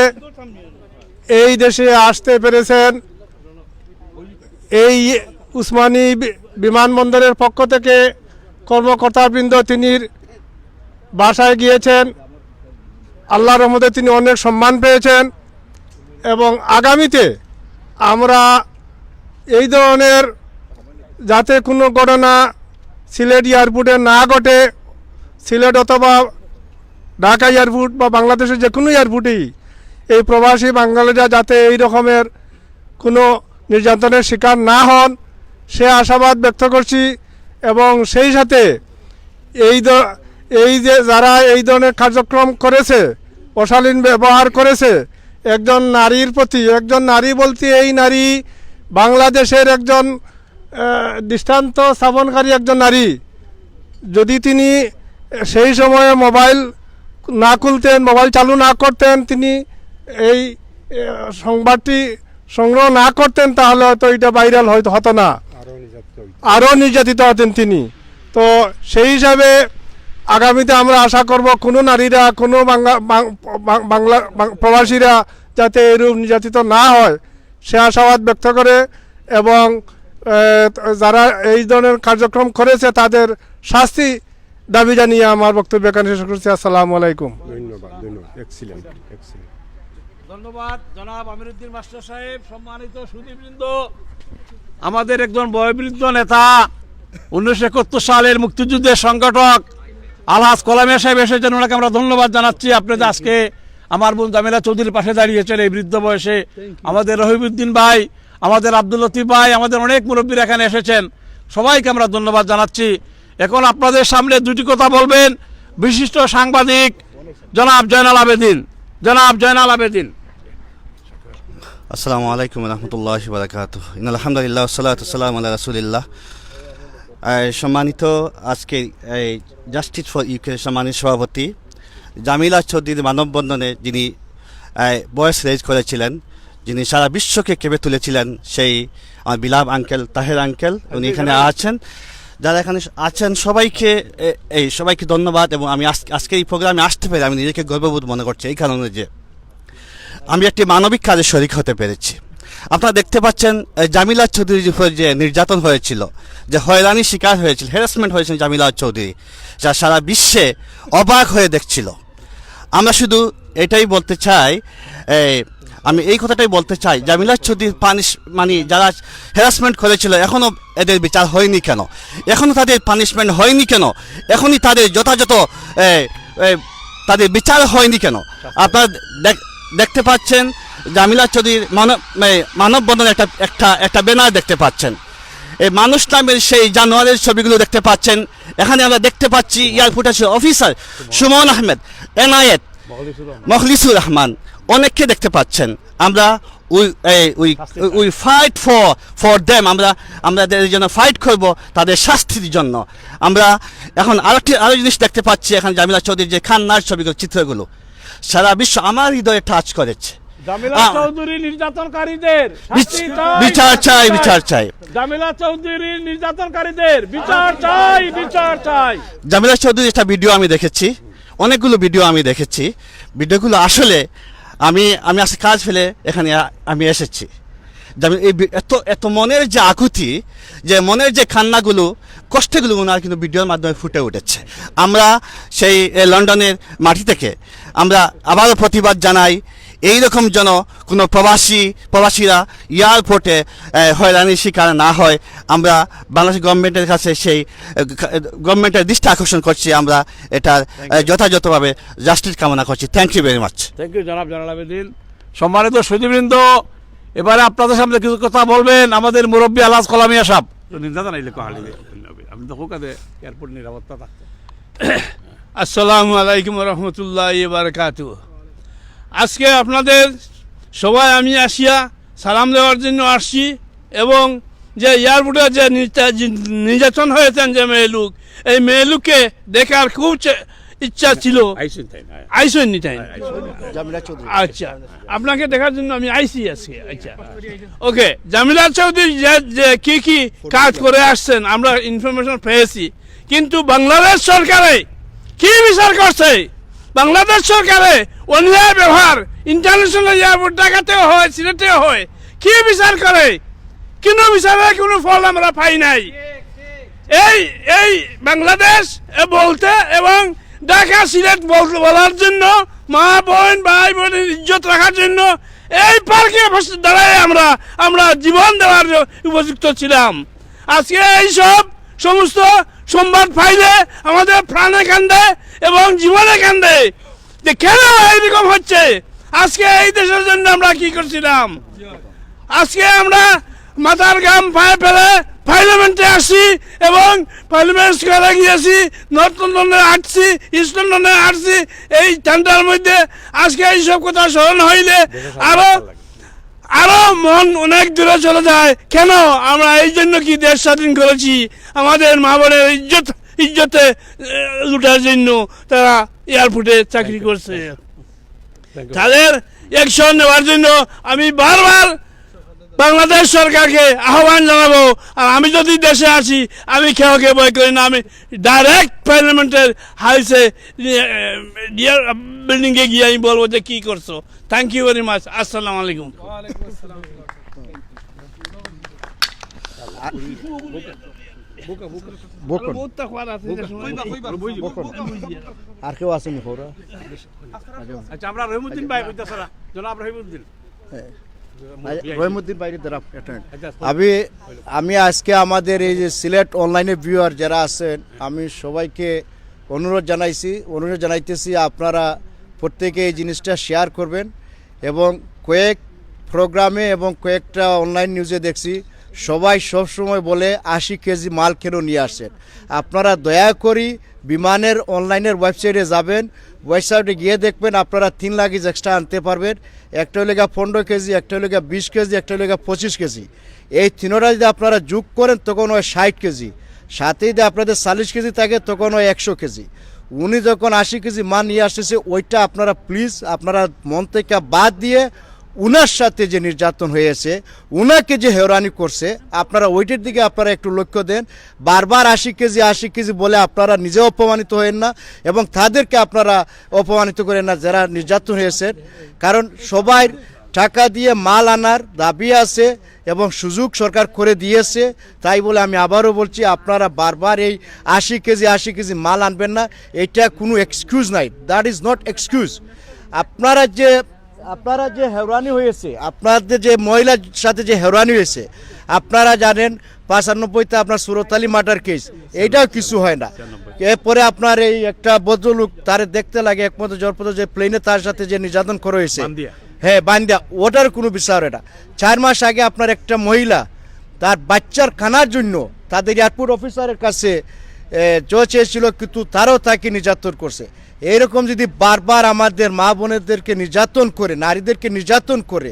এই দেশে আসতে পেরেছেন। এই উসমানী বিমানবন্দরের পক্ষ থেকে কর্মকর্তাবৃন্দ তিনি বাসায় গিয়েছেন, আল্লাহর রহমতে তিনি অনেক সম্মান পেয়েছেন এবং আগামীতে আমরা এই ধরনের যাতে কোনো ঘটনা সিলেট এয়ারপোর্টে না ঘটে, সিলেট অথবা ঢাকা এয়ারপোর্ট বা বাংলাদেশের যে কোনো এয়ারপোর্টেই এই প্রবাসী বাঙালিরা যাতে এই রকমের কোনো নির্যাতনের শিকার না হন সে আশাবাদ ব্যক্ত করছি। এবং সেই সাথে এই যে যারা এই ধরনের কার্যক্রম করেছে, অশালীন ব্যবহার করেছে একজন নারীর প্রতি, একজন নারী বলতে এই নারী বাংলাদেশের একজন দৃষ্টান্ত স্থাপনকারী একজন নারী, যদি তিনি সেই সময়ে মোবাইল না খুলতেন, মোবাইল চালু না করতেন, তিনি এই সংবাদটি সংগ্রহ না করতেন, তাহলে হয়তো এটা ভাইরাল হতো না, আরও নির্যাতিত হতেন তিনি। তো সেই হিসাবে আগামীতে আমরা আশা করব কোনো নারীরা, কোনো বাংলা প্রবাসীরা যাতে এরূপ নির্যাতিত না হয় সে আশাবাদ ব্যক্ত করে এবং যারা এই ধরনের কার্যক্রম করেছে তাদের শাস্তি দাবি জানিয়ে আমার বক্তব্য এখানে শেষ করছি। আসসালামু আলাইকুম। ধন্যবাদ। এক্সিলেন্ট। ধন্যবাদ জনাব আমিরুদ্দিন মাস্টার সাহেব। সম্মানিত সুধীবৃন্দ, আমাদের একজন বয়োবৃদ্ধ নেতা, 1971 সালের মুক্তিযুদ্ধের সংগঠক আলহাজ কলামিয়া সাহেব এসেছেন, ওনাকে আমরা ধন্যবাদ জানাচ্ছি। আপনি আজকে আমার বোন জামিলা চৌধুরীর পাশে দাঁড়িয়েছেন এই বৃদ্ধ বয়সে, আমাদের রহিমউদ্দিন ভাই, আমাদের আব্দুল লতিফ ভাই, আমাদের অনেক মুরব্বীরা এখানে এসেছেন, সবাইকে আমরা ধন্যবাদ জানাচ্ছি। এখন আপনাদের সামনে দুটি কথা বলবেন বিশিষ্ট সাংবাদিক জনাব জয়নাল আবেদিন। জনাব জয়নাল আবেদিন। আসসালামু আলাইকুম রহমতুল্লাহ বারাকাতুহু। আলহামদুলিল্লাহ সাল্লাতু সালামু আলা রাসূলিল্লাহ। সম্মানিত আজকে জাস্টিস ফর ইউকে সম্মানিত সভাপতি জামিলা চৌধুরীর মানববন্ধনে যিনি ভয়েস রেজ করেছিলেন, যিনি সারা বিশ্বকে কেঁপে তুলেছিলেন, সেই আমার বিলাভ আঙ্কেল তাহের আঙ্কেল, উনি এখানে আছেন। যারা এখানে আছেন সবাইকে ধন্যবাদ। এবং আমি আজকে এই প্রোগ্রামে আসতে পেরে আমি নিজেকে গর্ববোধ মনে করছি এই কারণে যে আমি একটি মানবিক কাজে শরিক হতে পেরেছি। আপনারা দেখতে পাচ্ছেন জামিলা চৌধুরীর উপর যে নির্যাতন হয়েছিল, যে হয়রানির শিকার হয়েছিল, হ্যারাসমেন্ট হয়েছিল জামিলা চৌধুরী, যা সারা বিশ্বে অবাক হয়ে দেখছিল। আমরা শুধু এটাই বলতে চাই, আমি এই কথাটাই বলতে চাই, জামিলা চৌধুরীর মানে যারা হ্যারাসমেন্ট করেছিল এখনও এদের বিচার হয়নি কেন, এখনও তাদের পানিশমেন্ট হয়নি কেন, এখনই তাদের যথাযথ তাদের বিচার হয়নি কেন? আপনারা দেখতে পাচ্ছেন জামিলা চৌধুরীর মানববন্ধনে একটা ব্যানার দেখতে পাচ্ছেন, এই মানুষ নামের সেই জানোয়ারের ছবিগুলো দেখতে পাচ্ছেন। এখানে আমরা দেখতে পাচ্ছি এয়ারপোর্টের অফিসার সুমন আহমেদ, এনায়েত, মখলিসুর রহমান, অনেককে দেখতে পাচ্ছেন। আমরা উই ফাইট ফর দেম, আমরা এদের জন্য ফাইট করব, তাদের শাস্তির জন্য। আমরা এখন আরো জিনিস দেখতে পাচ্ছি, এখন জামিলা চৌধুরীর যে কান্নার ছবিগুলো, চিত্রগুলো সারা বিশ্ব আমার হৃদয়ে টাচ করেছে। জামিলা চৌধুরী নির্যাতনকারীদের বিচার চাই, বিচার চাই। জামিলা চৌধুরী নির্যাতনকারীদের বিচার চাই, বিচার চাই। জামিলা চৌধুরীর একটা ভিডিও আমি দেখেছি, অনেকগুলো ভিডিও আমি দেখেছি। ভিডিওগুলো আসলে আমি আজকে কাজ ফেলে এখানে আমি এসেছি। এই এত মনের যে আকুতি, যে মনের যে কান্নাগুলো, কষ্টগুলো ওনার কিন্তু ভিডিওর মাধ্যমে ফুটে উঠেছে। আমরা সেই লন্ডনের মাটি থেকে আমরা আবারও প্রতিবাদ জানাই, এইরকম যেন কোনো প্রবাসীরা এয়ারপোর্টে হয়রানির শিকার না হয়। আমরা বাংলাদেশ গভর্নমেন্টের কাছে সেই গভর্নমেন্টের দৃষ্টি আকর্ষণ করছি, আমরা এটার যথাযথভাবে জাস্টিস কামনা করছি। Thank you very much. Thank you জনাব জয়নাল আবেদিন। সম্মানিত সুধীবৃন্দ, এবারে আপনাদের সামনে কিছু কথা বলবেন আমাদের মুরব্বী আলহাজ কলামিয়া সাহেব। এয়ারপোর্ট নিরাপত্তা থাকতো। আসসালামু আলাইকুম রহমতুল্লাহ বারাকাতুহু। আজকে আপনাদের সবাই আমি আসিয়া সালাম দেওয়ার জন্য আসছি, এবং যে এয়ারপোর্টে যে নির্যাতন হয়েছেন যে মেয়েলুক, এই মেয়েলুককে দেখার খুব ইচ্ছা ছিল। আইসেননি তাই? আচ্ছা, আপনাকে দেখার জন্য আমি আইসি আজকে। আচ্ছা, ওকে। জামিলা চৌধুরী যে কি কাজ করে আসছেন আমরা ইনফরমেশন পেয়েছি, কিন্তু বাংলাদেশ সরকারে কি বিচার করছে? বাংলাদেশ সরকারে অন্যায় ব্যবহার ইন্টারন্যাশনাল এয়ারপোর্ট ঢাকাতেও হয়, সিলেটেও হয়, কি বিচার করে? কোনো বিচারের কোনো ফল আমরা পাই নাই। এই বাংলাদেশ বলতে এবং ঢাকা সিলেট বলার জন্য, মা বোন ভাই বোনের ইজ্জত রাখার জন্য এই পার্কে দাঁড়ায় আমরা জীবন দেওয়ার উপযুক্ত ছিলাম। আজকে এইসব সমস্ত সংবাদ পাইলে আমাদের প্রাণে কান্দে এবং জীবনে কান্দে, যে কেন এইরকম হচ্ছে। আজকে এই দেশের জন্য আমরা কি করছিলাম? আজকে আমরা মাথার ঘাম পায়ে ফেলে পার্লামেন্টে আসছি এবং পার্লামেন্ট স্কোয়ারে গিয়েছি, নর্থ লন্ডনে আসছি, ইস্ট লন্ডনে আসছি। এই ঠান্ডার মধ্যে আজকে এইসব কথা স্মরণ হইলে আরো মন অনেক দূরে চলে যায়। কেন? আমরা এই জন্য কি দেশ স্বাধীন করেছি? আমাদের মা বোনের ইজ্জতে লুটার জন্য তারা এয়ারপোর্টে চাকরি করছে। তাদের অ্যাকশন নেওয়ার জন্য আমি বারবার বাংলাদেশ সরকারকে আহ্বান জানাবো। আর আমি যদি দেশে আসি, আমি কেউকে ভয় করি না, আমি ডাইরেক্ট পার্লামেন্টের হাউসে বিল্ডিংয়ে গিয়ে আমি বলবো যে কি করছো। Thank you very much. আসসালামু আলাইকুম। আর কেউ আসেনি? আচ্ছা, আমরা রহিমউদ্দিন ভাই, জনাব রহিমউদ্দিন। রহিমউদ্দিন ভাই, আমি আজকে আমাদের এই যে সিলেট অনলাইনে ভিউয়ার যারা আছেন, আমি সবাইকে অনুরোধ জানাইতেছি আপনারা প্রত্যেকে এই জিনিসটা শেয়ার করবেন। এবং কয়েক প্রোগ্রামে এবং কয়েকটা অনলাইন নিউজে দেখছি সবাই সবসময় বলে 80 কেজি মাল কেন নিয়ে আসছেন। আপনারা দয়া করি বিমানের অনলাইনের ওয়েবসাইটে যাবেন, ওয়েবসাইটে গিয়ে দেখবেন আপনারা 3 লাগেজ এক্সট্রা আনতে পারবেন। একটা হলে 15 কেজি, একটা হলে 20 কেজি, একটা হলে 25 কেজি। এই তিনোটা যদি আপনারা যোগ করেন তখন হয় 60 কেজি। সাথে যদি আপনাদের 40 কেজি থাকে তখন হয় 100 কেজি। উনি যখন 80 কেজি মাল নিয়ে আসতেছে ওইটা আপনারা প্লিজ আপনারা মন থেকে বাদ দিয়ে উনার সাথে যে নির্যাতন হয়েছে, উনাকে যে হেরানি করছে, আপনারা ওইটার দিকে আপনারা একটু লক্ষ্য দেন। বারবার 80 কেজি বলে আপনারা নিজেও অপমানিত হয়েন না এবং তাদেরকে আপনারা অপমানিত করেন না যারা নির্যাতন হয়েছেন। কারণ সবাই টাকা দিয়ে মাল আনার দাবি আছে এবং সুযোগ সরকার করে দিয়েছে। তাই বলে আমি আবারও বলছি আপনারা বারবার এই 80 কেজি মাল আনবেন না, এটা কোনো এক্সকিউজ নাই, দ্যাট ইজ নট এক্সকিউজ। আপনারা যে হেরানি হয়েছে, আপনাদের যে মহিলার সাথে যে হেরানি হয়েছে, আপনারা জানেন 95তে আপনার সুরত আলী মার্ডার কেস, এইটাও কিছু হয় না। এরপরে আপনার এই একটা ভদ্রলোক তারে দেখতে লাগে একমাত্র জরপদ যে প্লেনে তার সাথে যে নির্যাতন করা হয়েছে, হ্যাঁ বান্দিয়া, ওটার কোনো বিচার এটা। 4 মাস আগে আপনার একটা মহিলা তার বাচ্চার খানার জন্য তাদের এয়ারপোর্ট অফিসারের কাছে জজ চেয়েছিল, কিন্তু তারাও তাকে নির্যাতন করছে। এইরকম যদি বারবার আমাদের মা বোনেদেরকে নির্যাতন করে, নারীদেরকে নির্যাতন করে,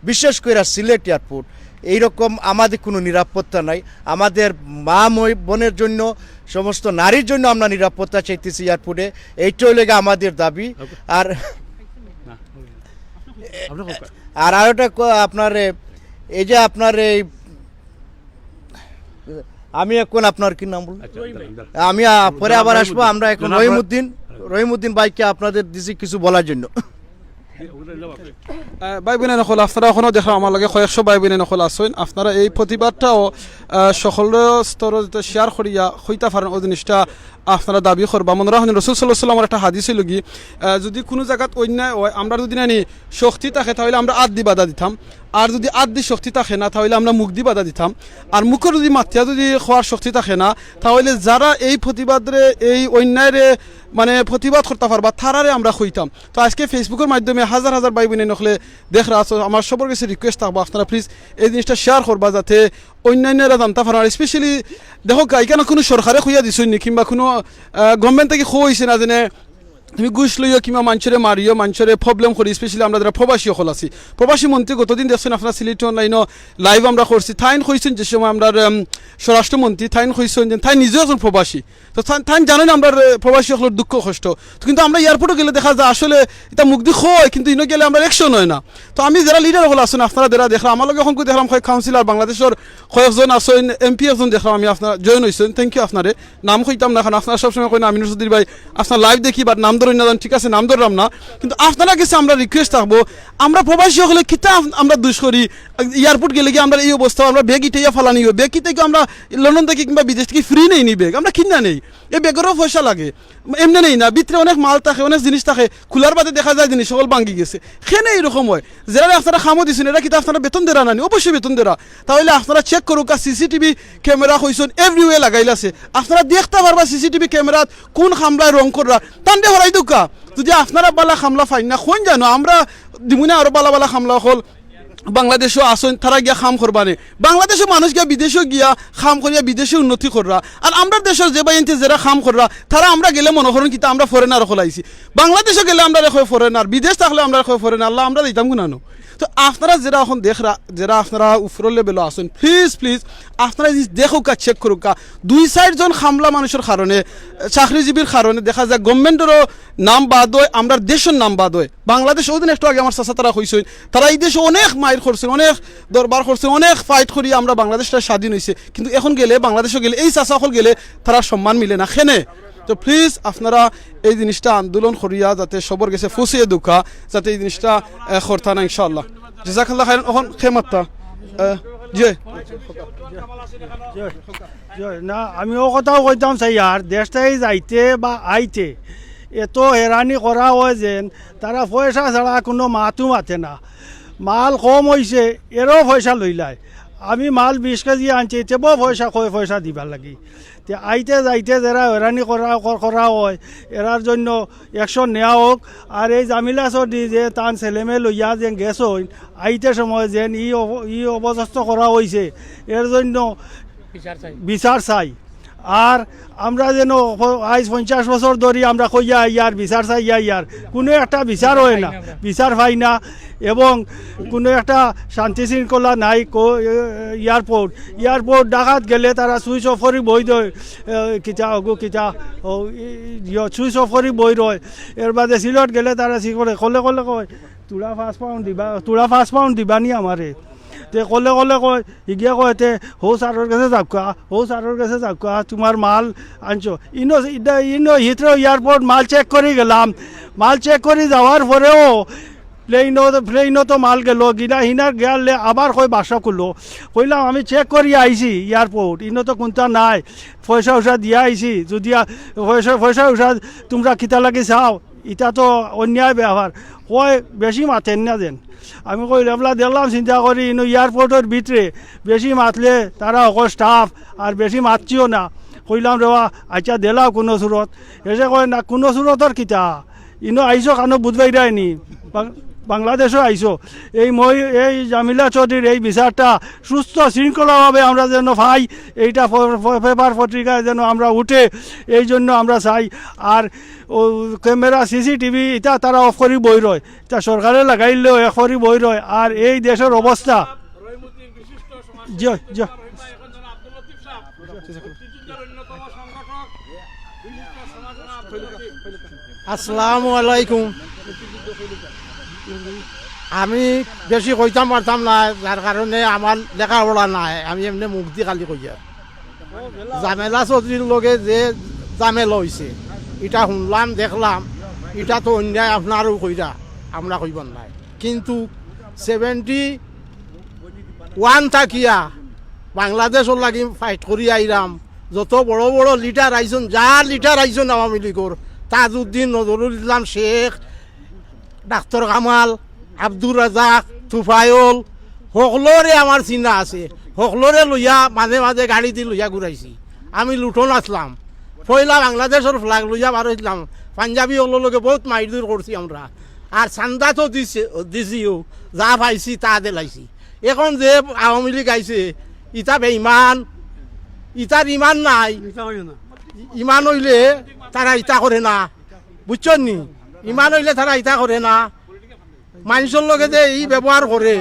বিশেষ করে সিলেট এয়ারপোর্ট, এইরকম আমাদের কোনো নিরাপত্তা নাই। আমাদের মা বোনের জন্য, সমস্ত নারীর জন্য আমরা নিরাপত্তা চাইতেছি এয়ারপোর্টে, এইটা হলে আমাদের দাবি। আর আরেকটা আপনার এই যে আপনার এই আমি এখন আপনার কি নাম বলুন, আমি পরে আবার আসবো। আমরা এখন রহিমউদ্দিন ভাইকে আপনাদের দিছি কিছু বলার জন্য। ভাই বোনে নকল আপনারা এখনও দেখলাম আমার লাগে কয়েকশো ভাই বোনে নকল আসেন। আপনারা এই প্রতিবাদটাও সকলের স্তরে শেয়ার করিয়া হইতে পারেন, ওই জিনিসটা আপনারা দাবি করবা। মনে রাখেন রসুল সাল্লাল্লাহু আলাইহি ওয়াসাল্লামের একটা হাদিস হইল কি, যদি কোনো জায়গাত অন্যায় হয় আমরা যদি নানি শক্তি থাকে তাহলে আমরা আদি বাধা দিতাম, আর যদি আদি শক্তি থাকে না তাহলে আমরা মুখ দি বাধা দিতাম, আর মুখের যদি মাথিয়া যদি খাওয়ার শক্তি থাকে না তাহলে যারা এই প্রতিবাদরে এই অন্যায়রে মানে প্রতিবাদ করতে পারবা তারারে আমরা হইতাম। তো আজকে ফেসবুকের মাধ্যমে হাজার হাজার ভাই বোনে নকলে দেখ রাখছো, আমার সবার কাছে রিকোয়েস্ট থাকবো আপনারা প্লিজ এই জিনিসটা শেয়ার করবা যাতে অন্যান্যরা জানতে পারেন। আর স্পেশালি দেখো এখানে কোনো সরকারে খুঁয়া দিছই নি কিংবা কোনো গভর্নমেন্ট থেকে খুঁইছে না যেনে তুমি ঘুষ লইও কিংবা মানুষের মারিও মানুষের প্রবলেম করি। স্পেশালি আমরা যারা প্রবাসী সকল আছি, প্রবাসী মন্ত্রী গতদিন দেখছেন আপনার সিলেট অনলাইনও লাইভ আমরা করছি, থাইন কইছেন যে সময় আমরা স্বরাষ্ট্রমন্ত্রী থাইন কইছেন যে থাই নিজেও একজন প্রবাসী, তো থাইন জানেন আমরা প্রবাসী সকলের দুঃখ কষ্ট। তো কিন্তু আমরা এয়ারপোর্টে গেলে দেখা যায় আসলে এটা মুখ দিয়ে হয়, কিন্তু ইনো গেলে আমরা অ্যাকশন হয় না। তো আমি যারা লিডার হল আছেন আপনারা যারা দেখলাম, আমার লগে এখন দেখলাম কয়েক কাউন্সিলর বাংলাদেশের কয়েকজন আসেন, এমপি একজন দেখলাম আমি আপনার জয়েন হয়েছেন, থ্যাংক ইউ আপনারে। নাম কইতাম না কারণ আপনারা সবসময় কই না আমিনুর চৌধুরী ভাই আপনার লাইভ দেখি বা নাম ধরেন না, ঠিক আছে নাম ধরলাম না, কিন্তু আপনারা কাছে আমরা রিকোয়েস্ট থাকবো আমরা প্রবাসী হলে কিতা আমরা দুষ করি। এয়ারপোর্ট গেলে কি আমরা এই অবস্থা, আমরা ব্যাগ ইটাইয়া ফালানি হবে, ব্যাগ থেকে আমরা লন্ডন থেকে কিংবা বিদেশ থেকে ফ্রি নেই নি ব্যাগ, আমরা কিনা নেই, এই ব্যাগেরও পয়সা লাগে, এমনি নেই না, ভিতরে অনেক মাল থাকে অনেক জিনিস থাকে, খোলার বাদে দেখা যায় জিনিস সকল ভাঙ্গি গেছে। সেনে এইরকম হয় যারা আপনারা খামো দিচ্ছেন এরা কিন্তু আপনারা বেতন দেরা নানি, অবশ্যই বেতন দেরা, তাহলে আপনারা চেক করুক। আর সিসিটিভি ক্যামেরা হয়েছেন এভরিওয়ে লাগাইলাছে, আপনারা দেখতে পারবা সিসিটিভি ক্যামেরাত কোন খামলায় রং কররা টান্ডে হরাই দুকা। যদি আপনারা বালা খামলা ফাইন না কোন জানো আমরা দিমুনা আরো বালা বালা খামলা হল বাংলাদেশও আসেন, তারা গিয়া খাম করবানে, বাংলাদেশের মানুষ গিয়া বিদেশেও গিয়া খাম করিয়া বিদেশে উন্নতি কররা। আর আমরা দেশের যে বাইনতে যারা খাম কররা তারা আমরা গেলে মনে করেন কিন্তু আমরা ফরেনার খোলাইছি, বাংলাদেশে গেলে আমরা রেখো ফরেনার, বিদেশ থাকলে আমরা রেখো ফরেনার, আল্লাহ আমরা দিতাম গুনানো। তো আপনারা যারা এখন দেখরা যারা আপনারা উপর লেভেলও আসেন প্লিজ প্লিজ আপনারা দেখো কা চেক করুক কা 2-4 জন খামলা মানুষের কারণে চাকরিজীবীর কারণে দেখা যায় গভর্নমেন্টেরও নাম বাদ হয়, আমরা দেশের নাম বাদ হয়। বাংলাদেশ ওদিন একটু আগে আমার চাচা তারা হয়েছেন, তারা এই দেশে অনেক মাইর করছেন, অনেক দরবার করছেন, অনেক ফাইট করি আমরা বাংলাদেশটা স্বাধীন হয়েছে, কিন্তু এখন গেলে বাংলাদেশে গেলে এই চাচা সকল গেলে তারা সম্মান মিলে না খেনে। তো প্লিজ আপনারা এই জিনিসটা আন্দোলন করিয়া যাতে সবর গেছে ফুসিয়ে দুঃখা যাতে এই জিনিসটা করতা না ইনশাআল্লাহ। জাযাকাল্লাহ খাইরান। এখন খেমাত্তা না আমিও কথাও কইতাম চাই আর দেশটাই যাইতে বা আইতে এত হেরানি করা হয় যেন তারা পয়সা ছাড়া কোনো মাতো মাতে না, মাল কম হয়েছে এরও পয়সা লইলায়। আমি মাল 20 কেজি আনছি তেব পয়সা দিবার লাগি তে আইতে যাইতে যারা হয়রানি করা হয় এরার জন্য অ্যাকশন নেওয়া হোক। আর এই জামিলা চৌধুরী যে তান ছেলেমেয়ে লইয়া যে গেছ আইতে সময় যেন ই অবস্থ করা হয়েছে এর জন্য বিচার চাই। আর আমরা যেন আজ 50 বছর ধরে আমরা কইয়া ইয়ার বিচার চাই ইয়ার কোনো একটা বিচার হয় না, বিচার পাই না এবং কোনো একটা শান্তি শৃঙ্খলা নাই। এয়ারপোর্ট ডাকাত গেলে তারা সুইচ অফ করে বই দেয়, সুইচ অফ করে বই রয়। এর বাদে সিলট গেলে তারা কলে কয় তোরা 5 পাউন্ড দিবানি আমারে তে কলে কয় হিগিয়া কয় তে হৌ সারের কাছে যাবকা তোমার মাল আনছো ইনো হিথ্রো এয়ারপোর্ট মাল চেক করে গেলাম। মাল চেক করে যাওয়ার পরেও প্লেনও তো মাল গেল হিনার গেলে আবার কই বাসা করলো। কইলাম আমি চেক করি আইছি এয়ারপোর্ট ইনো তো কোনটা নাই, পয়সা দিয়া আইছি, যদি পয়সা তোমরা কিতা লাগে চাও, এটা তো অন্যায় ব্যবহার। কয় বেশি মাতেন না দেন। আমি কই লেবলা দেখলাম চিন্তা করি ইনো এয়ারপোর্টের ভিতরে বেশি মাতলে তারা অকল স্টাফ আর বেশি মাতছিও না। কইলাম রেবা আচ্ছা দিলাও কোনো সুরত, এসে কয় না কোনো সুরতর কিতা ইনো আইসো কানো বুধবাই যায়নি, বাংলাদেশও আইসো। এই জামিলা চৌধুরীর এই বিচারটা সুস্থ শৃঙ্খলাভাবে আমরা যেন পাই, এইটা পেপার পত্রিকায় যেন আমরা উঠে, এই জন্য আমরা চাই। আর ক্যামেরা CCTV এটা তারা অফ করি বই রয়, তা সরকারে লাগাইলেও অফ করি বই রয়। আর এই দেশের অবস্থা আসসালামু আলাইকুম। আমি বেশি কইতাম পারতাম না, যার কারণে আমার লেখাপড়া নাই, আমি এমনি মুখ দিয়ে খালি কইয়া। জামেলা চৌধুরীর লগে যে জামেলা হয়েছে এটা শুনলাম দেখলাম, এটা তো অন্যায় আপনারও কইরা, আমরা কইবার নাই। কিন্তু 71 থাকিয়া বাংলাদেশের লাগি ফাইট করি আইরাম, যত বড় বড় লিডার আইসন, যার লিডার আইসন আওয়ামী লীগর, তাজউদ্দিন, নজরুল ইসলাম শেখ, ডাক্তার কামাল, আব্দুর রাজাক, তুফায়ল, সকলরে আমার চিন্তা আছে। সকলরে লইয়া মাঝে মাঝে গাড়ি দি লইয়া ঘুরাইছি। আমি লুঠন আসলাম, পয়লা বাংলাদেশের ফ্লাগ লইয়া বার হইলাম। পাঞ্জাবি হলোকে বহুত মাইদুর করছি আমরা, আর চান্দা তো দিছিও, যা পাইছি তা দিলাইছি। এখন যে আওয়ামী লীগ আইছে ইটা বেঈমান, ইটার ইমান নাই। ইমান হইলে তারা ইটা করে না, বুঝছেন নি? ইমান হইলে তারা ইটা করে না। মানুষের লগে যে এই ব্যবহার করে,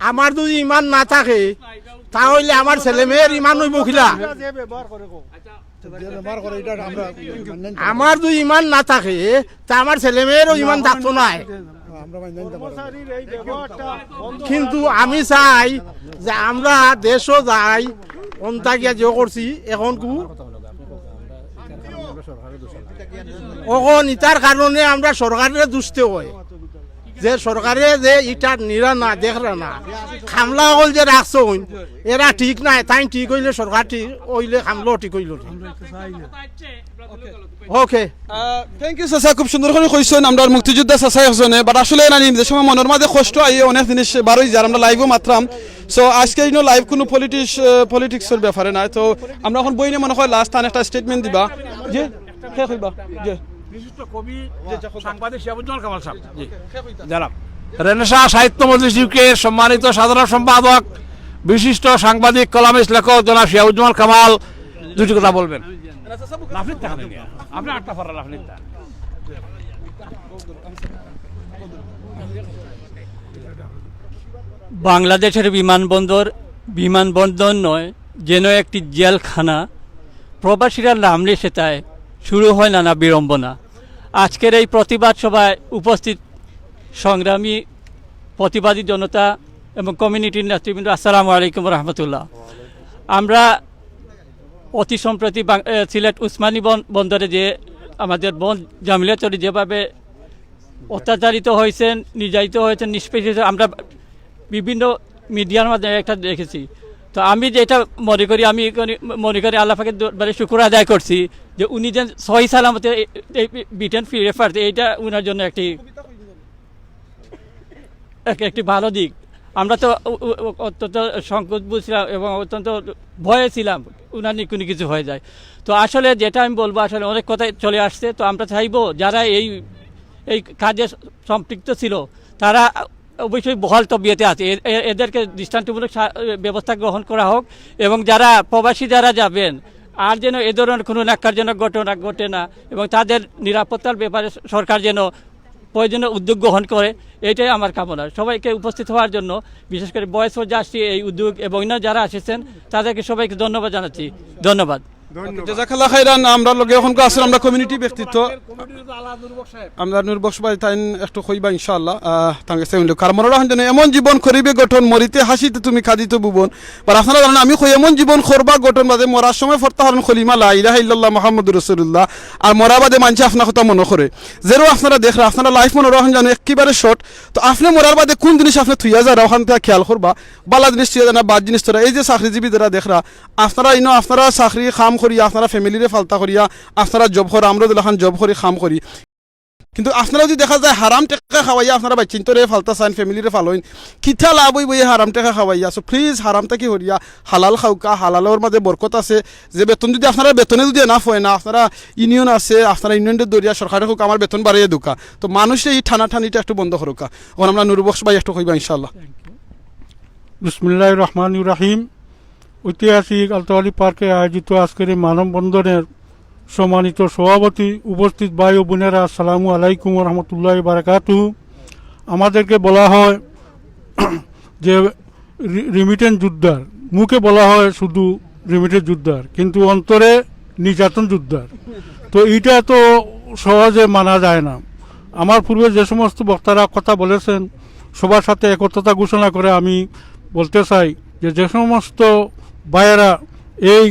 আমার যদি ইমান না থাকে তাহলে আমার ছেলে মেয়ের ইমান হইব খিলা। আমার যদি ইমান না থাকে তা আমার ছেলে মেয়েরও ইমান থাকতো নাই। কিন্তু আমি চাই যে আমরা দেশও যাই অন্তাকিয়া যে করছি এখন ইটার কারণে আমরা সরকারের দুষ্টে হয়, যে সরকারে যে ইটার নিরা না দেখরা না, খামলা হল যে রাখছ এরা ঠিক নাই, তাই ঠিক হইলে সরকার ঠিক হইলে খামলাও ঠিক হইল। ওকে, থ্যাংক ইউ চাচা, খুব সুন্দর করে কইছেন আমরা মুক্তিযোদ্ধা চাচা একজনে। বাট আসলে নানি যে সময় মনের মাঝে কষ্ট আই অনেক জিনিস বারোই যার আমরা লাইভও মাত্রাম। সো আজকে লাইভ কোনো পলিটিক্সের ব্যাপারে নাই। তো আমরা এখন বই নিয়ে মনে হয় লাস্ট একটা স্টেটমেন্ট দিবা যে শেষ হইবা যে বিশিষ্ট কবি সাংবাদিক শিয়াবুজ্জামান কামাল সাহেব, জি জানাব। রেনেসাঁ সাহিত্য মজলিস ইউকের সম্মানিত সাধারণ সম্পাদক, বিশিষ্ট সাংবাদিক, কলামিস্ট, লেখক জনাব শিয়াবুজ্জামান কামাল দুটি কথা বলবেন। বাংলাদেশের বিমানবন্দর নয়, যেন একটি জেলখানা। প্রবাসীরা নামলে সেটায় শুরু হয় নানা বিড়ম্বনা। আজকের এই প্রতিবাদ সভায় উপস্থিত সংগ্রামী প্রতিবাদী জনতা এবং কমিউনিটির নেতৃবৃন্দ, আসসালামু আলাইকুম রহমতুল্লাহ। আমরা অতি সম্প্রতি সিলেট উসমানী বন্দরে যে আমাদের বোন জামিলা চৌধুরী যেভাবে অত্যাচারিত হয়েছেন, নির্যাতিত হয়েছেন, নিষ্পেষিত, আমরা বিভিন্ন মিডিয়ার মাধ্যমে একটা দেখেছি। তো আমি যেটা মনে করি আল্লাহ পাকের দরবারে শুকর আদায় করছি যে উনি যে সহি সালামতে ব্রিটেন ফিরে পারছে, এইটা উনার জন্য একটি ভালো দিক। আমরা তো অত্যন্ত সংকোচ বুঝছিলাম এবং অত্যন্ত ভয়ে ছিলাম উনার নিয়ে কোনো কিছু হয়ে যায়। তো আসলে যেটা আমি বলবো, আসলে অনেক কথাই চলে আসছে। তো আমরা চাইবো যারা এই কাজে সম্পৃক্ত ছিল তারা অবশ্যই বহাল তবিয়তে আছে, এদেরকে দৃষ্টান্তমূলক ব্যবস্থা গ্রহণ করা হোক, এবং যারা প্রবাসী যারা যাবেন আর যেন এ ধরনের কোনো ন্যাক্কারজনক ঘটনা ঘটে না, এবং তাদের নিরাপত্তার ব্যাপারে সরকার যেন প্রয়োজনীয় উদ্যোগ গ্রহণ করে, এটাই আমার কামনা। সবাইকে উপস্থিত হওয়ার জন্য, বিশেষ করে বয়েস ফর জাস্টিস এই উদ্যোগ এবং অন্য যারা এসেছেন তাদেরকে সবাইকে ধন্যবাদ জানাচ্ছি। ধন্যবাদ। জাযাকাল্লাহ খাইরান। আমরা লগে এখন আছেন আমরা কমিউনিটি ব্যক্তিত্ব আমরা নুরবক্স ভাই তাই একটু কইবা ইনশাআল্লাহ তাঙ্গে সেমিল কারমরা হন এমন জীবন করিবে গঠন মরিতে হাসিতে তুমি খাদিতে ভুবন। আর আপনারা জানেন আমি কই এমন জীবন করবা গঠন বাদে মরার সময় ফরতা হরন খলিমা লা ইলাহা ইল্লাল্লাহ মুহাম্মাদুর রাসূলুল্লাহ। আর মরা বাদে মানছে আপনার কথা মনে করে যেরো আপনারা দেখরা আপনারা লাইফ মনে রাখেন জানো একেবারে শর্ট। তো আপনি মরার বাদে কোন জিনিস আপনি থুইয়া যারা ওখান থেকে খেয়াল করবা, বালা জিনিস থুইয়া জানা বাদ জিনিস তোরা। এই যে চাকরিজীবী যারা দেখরা আপনারা ইনো আপনারা চাকরি কাম করিয়া আপনারা ফ্যামিলিরে ফালতা করিয়া আপনারা জব করা, আমরা যখন জব করি কাম করি, কিন্তু আপনারা যদি দেখা যায় হারাম টাকা খাওয়াইয়া আপনারা বাচ্চিন্তরে ফালতা চান ফ্যামিলিরে ফালোইন, কিথা লাভ হইব এই হারাম টাকা খাওয়াইয়া। সো প্লিজ হারামটা কি করিয়া হালাল খাওকা, হালালের মাঝে বরকত আছে। যে বেতন যদি আপনারা বেতনে যদি না হয় না, আপনারা ইউনিয়ন আছে, আপনারা ইউনিয়নের দরিয়া সরকারে হোক আমার বেতন বাড়িয়ে দুকা। তো মানুষের এই ঠানাঠানিটা একটু বন্ধ করুকা। এখন আমরা নুরবক্স ভাই একটু কইবা ইনশাআল্লাহ। বিসমিল্লাহির রহমানির রহিম। ঐতিহাসিক আলতাওয়ালি পার্কে আয়োজিত আজকের এই মানববন্ধনের সম্মানিত সভাপতি, উপস্থিত ভাই ও বোনেরা, আসসালামু আলাইকুম রহমতুল্লাহ বারাকাতুহু। আমাদেরকে বলা হয় যে রিমিটেন্স যোদ্ধার, মুখে বলা হয় শুধু রিমিটেন্স যোদ্ধার, কিন্তু অন্তরে নির্যাতন যোদ্ধার। তো এইটা তো সহজে মানা যায় না। আমার পূর্বে যে সমস্ত বক্তারা কথা বলেছেন সবার সাথে একত্রতা ঘোষণা করে আমি বলতে চাই যে সমস্ত ভাইয়েরা এই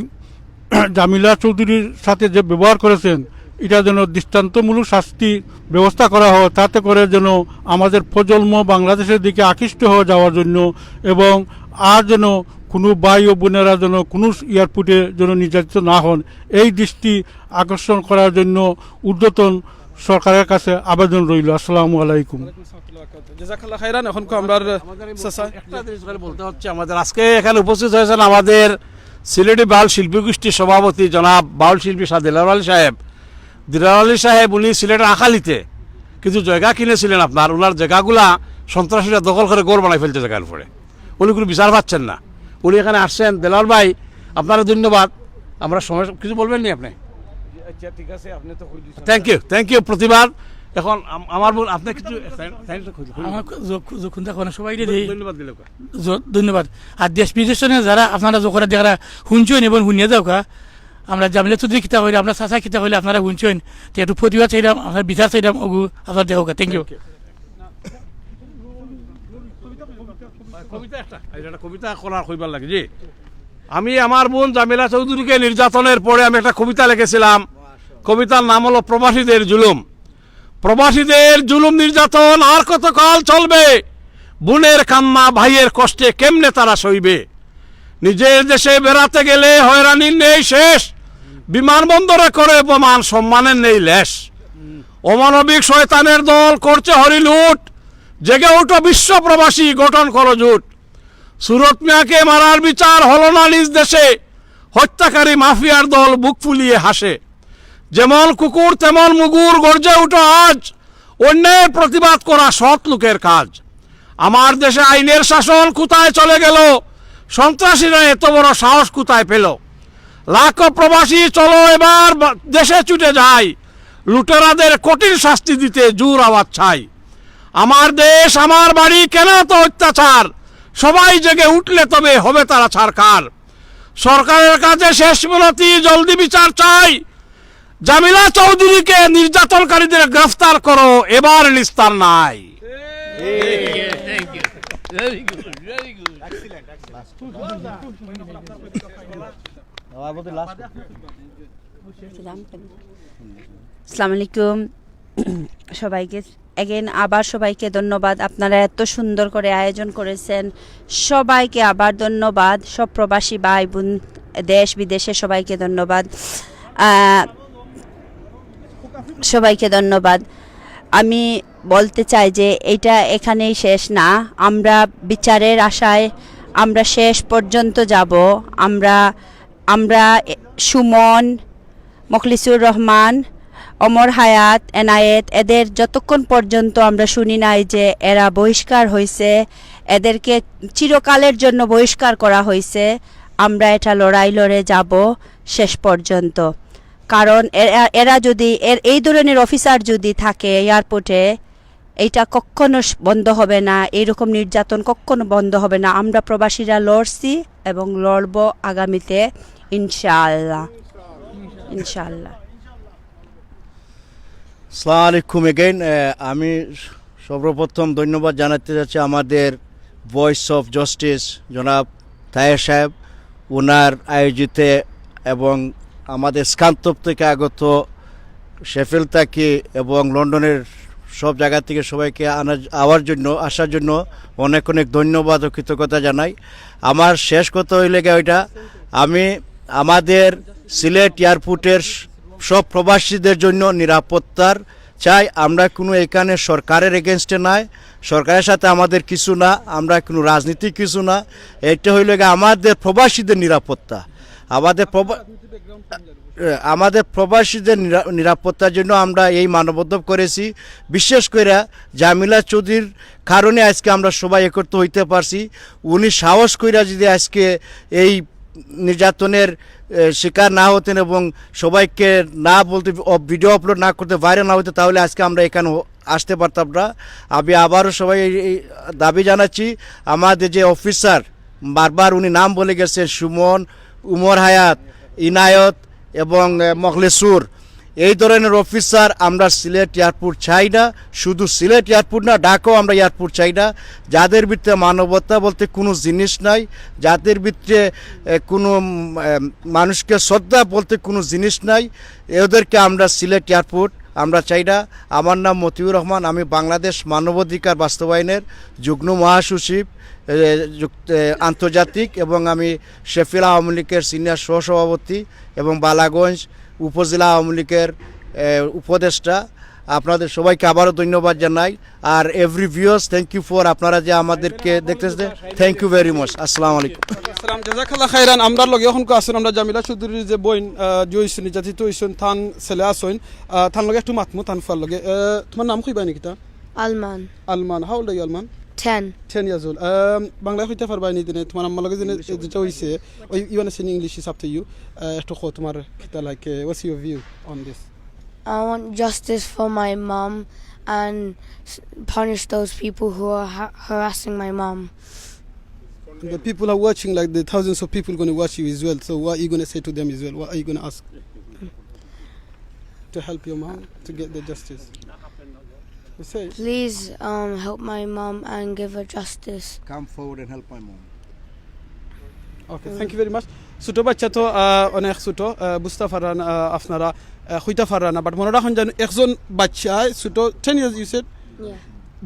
জামিলা চৌধুরীর সাথে যে ব্যবহার করেছেন এটা যেন দৃষ্টান্তমূলক শাস্তি ব্যবস্থা করা হয়, তাতে করে যেন আমাদের প্রজন্ম বাংলাদেশের দিকে আকৃষ্ট হয়ে যাওয়ার জন্য, এবং আর যেন কোনো ভাই ও বোনেরা যেন কোনো এয়ারপোর্টে যেন নির্যাতিত না হন, এই দৃষ্টি আকর্ষণ করার জন্য ঊর্ধ্বতন সরকারের কাছে আবেদন রইল। আসসালামু আলাইকুম। জাযাকাল্লাহ খাইরান। এখন আমরা একটা জিনিস বলতে হচ্ছে, আমাদের আজকে এখানে উপস্থিত হয়েছেন আমাদের সিলেটি বাউল শিল্পী গোষ্ঠীর সভাপতি জনাব বাউল শিল্পী শাহ দিলার আলী সাহেব। দিলার আলী সাহেব উনি সিলেটের আখালিতে কিছু জায়গা কিনেছিলেন আপনার, ওনার জায়গাগুলা সন্ত্রাসীরা দখল করে গোল বানাই ফেলছে জায়গার উপরে, উনি কোনো বিচার পাচ্ছেন না। উনি এখানে আসছেন। দিলার ভাই আপনারা ধন্যবাদ। আমরা সময় কিছু বলবেন নি আপনি? ঠিক আছে, আপনি তো থ্যাংক ইউ প্রতিবাদ। এখন আমার বোন আপনি কিছু ধন্যবাদ। আর দেশ বিদেশে যারা আপনারা যখন যারা শুনছেন এবং শুনিয়ে যাও আমরা জামিলা চৌধুরী খিতা হইলে আপনার চাচা খিতা হইলে আপনারা শুনছেন, তো একটু প্রতিবাদ চাইলাম, আপনার বিচার চাইলাম, ওগু আপনার দেহ। Thank you. কবিতা করার কইবার লাগে জি। আমি আমার বোন জামিলা চৌধুরীকে নির্যাতনের পরে আমি একটা কবিতা লিখেছিলাম। কবিতার নাম হলো প্রবাসীদের জুলুম। প্রবাসীদের জুলুম নির্যাতন আর কতকাল চলবে? বোনের কান্না ভাইয়ের কষ্টে কেমনে তারা সইবে? নিজের দেশে বেড়াতে গেলে হয়রানির নেই শেষ, বিমানবন্দরে করে অপমান, সম্মানের নেই লেশ। অমানবিক শয়তানের দল করছে হরিলুট, জেগে উঠো বিশ্ব প্রবাসী, গঠন করো জোট। সুরত মিয়াকে মারার বিচার হলো না নিজ দেশে, হত্যাকারী মাফিয়ার দল বুক ফুলিয়ে হাসে। যেমন কুকুর তেমন মুগুর, গর্জে উঠো আজ, অন্যের প্রতিবাদ করা সৎ লোকের কাজ। আমার দেশে আইনের শাসন কোথায় চলে গেল? সন্ত্রাসীরা এত বড় সাহস কোথায় পেল? লাখো প্রবাসী চলো এবার দেশে ছুটে যায়, লুটেরাদের কঠিন শাস্তি দিতে জোর আওয়াজ চাই। আমার দেশ আমার বাড়ি, কেন তো অত্যাচার? সবাই জেগে উঠলে তবে হবে তারা ছাড়কার। সরকারের কাছে শেষ মিনতি, জলদি বিচার চাই। জামিলা চৌধুরীকে নির্যাতনকারীদের গ্রেফতার করো, এবার নিস্তার নাই। আসসালামু আলাইকুম সবাইকে। এগেন আবার সবাইকে ধন্যবাদ, আপনারা এত সুন্দর করে আয়োজন করেছেন। সবাইকে আবার ধন্যবাদ, সব প্রবাসী ভাই বোন দেশ বিদেশে সবাইকে ধন্যবাদ, সবাইকে ধন্যবাদ। আমি বলতে চাই যে এটা এখানেই শেষ না, আমরা বিচারের আশায় আমরা শেষ পর্যন্ত যাব। আমরা সুমন, মখলিসুর রহমান, অমর হায়াত, এনায়েত এদের যতক্ষণ পর্যন্ত আমরা শুনি নাই যে এরা বহিষ্কার হয়েছে, এদেরকে চিরকালের জন্য বহিষ্কার করা হয়েছে, আমরা এটা লড়াই লড়ে যাব শেষ পর্যন্ত। কারণ এরা যদি এই ধরনের অফিসার যদি থাকে এয়ারপোর্টে, এইটা কখনো বন্ধ হবে না, এইরকম নির্যাতন কখনো বন্ধ হবে না। আমরা প্রবাসীরা লড়ছি এবং লড়ব আগামীতে ইনশাআল্লাহ। ইনশাআল্লাহ। আসসালামু আলাইকুম এগেইন। আমি সর্বপ্রথম ধন্যবাদ জানাতে যাচ্ছি আমাদের ভয়েস অফ জাস্টিস জনাব তাহের সাহেব, ওনার আয়োজিতে এবং আমাদের স্কান্তপ থেকে আগত শেফিল তাকি এবং লন্ডনের সব জায়গা থেকে সবাইকে আসার জন্য অনেক অনেক ধন্যবাদ ও কৃতজ্ঞতা জানাই। আমার শেষ কথা হইলে ওইটা, আমি আমাদের সিলেট এয়ারপোর্টের সব প্রবাসীদের জন্য নিরাপত্তার চাই। আমরা কোনো এখানে সরকারের এগেনস্টে নাই, সরকারের সাথে আমাদের কিছু না, আমরা কোনো রাজনীতি কিছু না। এটা হইল আমাদের প্রবাসীদের নিরাপত্তা। আমাদের প্রবাসীদের নিরাপত্তার জন্য আমরা এই মানববন্ধন করেছি। বিশেষ করে জামিলা চৌধুরীর কারণে আজকে আমরা সবাই একত্র হইতে পারছি। উনি সাহস কইরা যদি আজকে এই নির্যাতনের শিকার না হতেন এবং সবাইকে না বলতে, ভিডিও আপলোড না করতে, ভাইরাল না হতে, তাহলে আজকে আমরা এখানে আসতে পারতাম না। আমি আবারও সবাই এই দাবি জানাচ্ছি, আমাদের যে অফিসার বারবার উনি নাম বলে গেছেন, সুমন, উমর হায়াত, ইনায়ত এবং মখলেসুর, এই ধরনের অফিসার আমরা সিলেট এয়ারপোর্ট চাই না। শুধু সিলেট এয়ারপোর্ট না, ঢাকাও আমরা এয়ারপোর্ট চাই না। যাদের ভিতরে মানবতা বলতে কোনো জিনিস নাই, যাদের ভিতরে কোনো মানুষকে শ্রদ্ধা বলতে কোনো জিনিস নাই, এদেরকে আমরা সিলেট এয়ারপোর্ট আমরা চাই না। আমার নাম মতিউর রহমান, আমি বাংলাদেশ মানবাধিকার বাস্তবায়নের যুগ্ম মহাসচিব আন্তর্জাতিক, এবং আমি শেফিল আওয়ামী লীগের সিনিয়র সহসভাপতি এবং বালাগঞ্জ উপজেলা আওয়ামী লীগের উপদেষ্টা। আপনাদের সবাইকে আবারও ধন্যবাদ জানাই। আর every viewers, thank you for আপনারা যে আমাদেরকে দেখতেছেন, থ্যাংক ইউ ভেরি মাচ। আসসালামু আলাইকুম। আসসালাম, জাযাকাল্লাহ খাইরান। আমরা লগে এখন আছেন আমরা জামিলা চৌধুরীর যে বইন জয়সুন নির্যাতিত হইছেন, থান ছেলে আসইন, থান লগে একটু মাতমু, থান ফার লগে। তোমার নাম কইবা নাকি? তা Alman. Alman, how old are you Alman? 10 years old. Bangla হইতে পারবা নি দিনে তোমার আম্মার লগে যেটা হইছে, ওই you want to say in English, is up to you. একটু কো তোমার কিতা like, what's your view on this? I want justice for my mum and punish those people who are harassing my mum. The people are watching, like the thousands of people going to watch you as well. So what are you going to say to them as well? What are you going to ask to help your mom to get the justice? Say. Please help my mum and give her justice. Come forward and help my mom. Okay, thank you very much. ছোট বাচ্চা তো অনেক ছোট, বুঝতে পারান আপনারা, হইতে পারান না, বাট মনে রাখুন যেন একজন বাচ্চা ছোট 10 years you said? Yeah.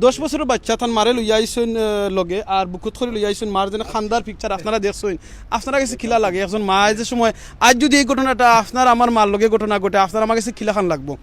10 বছরের বাচ্চা তার মারে লইয়া আইসেন লগে, আর বুকুত করে লইয়া আইসেন মার যেন খান্দার পিকচার আপনারা দেখছেন, আপনারা কাছে খিলা লাগে। একজন মা যে সময়, আজ যদি এই ঘটনাটা আপনার আমার মার লগে ঘটনা ঘটে, আপনার আমার কাছে খিলা খান লাগবো।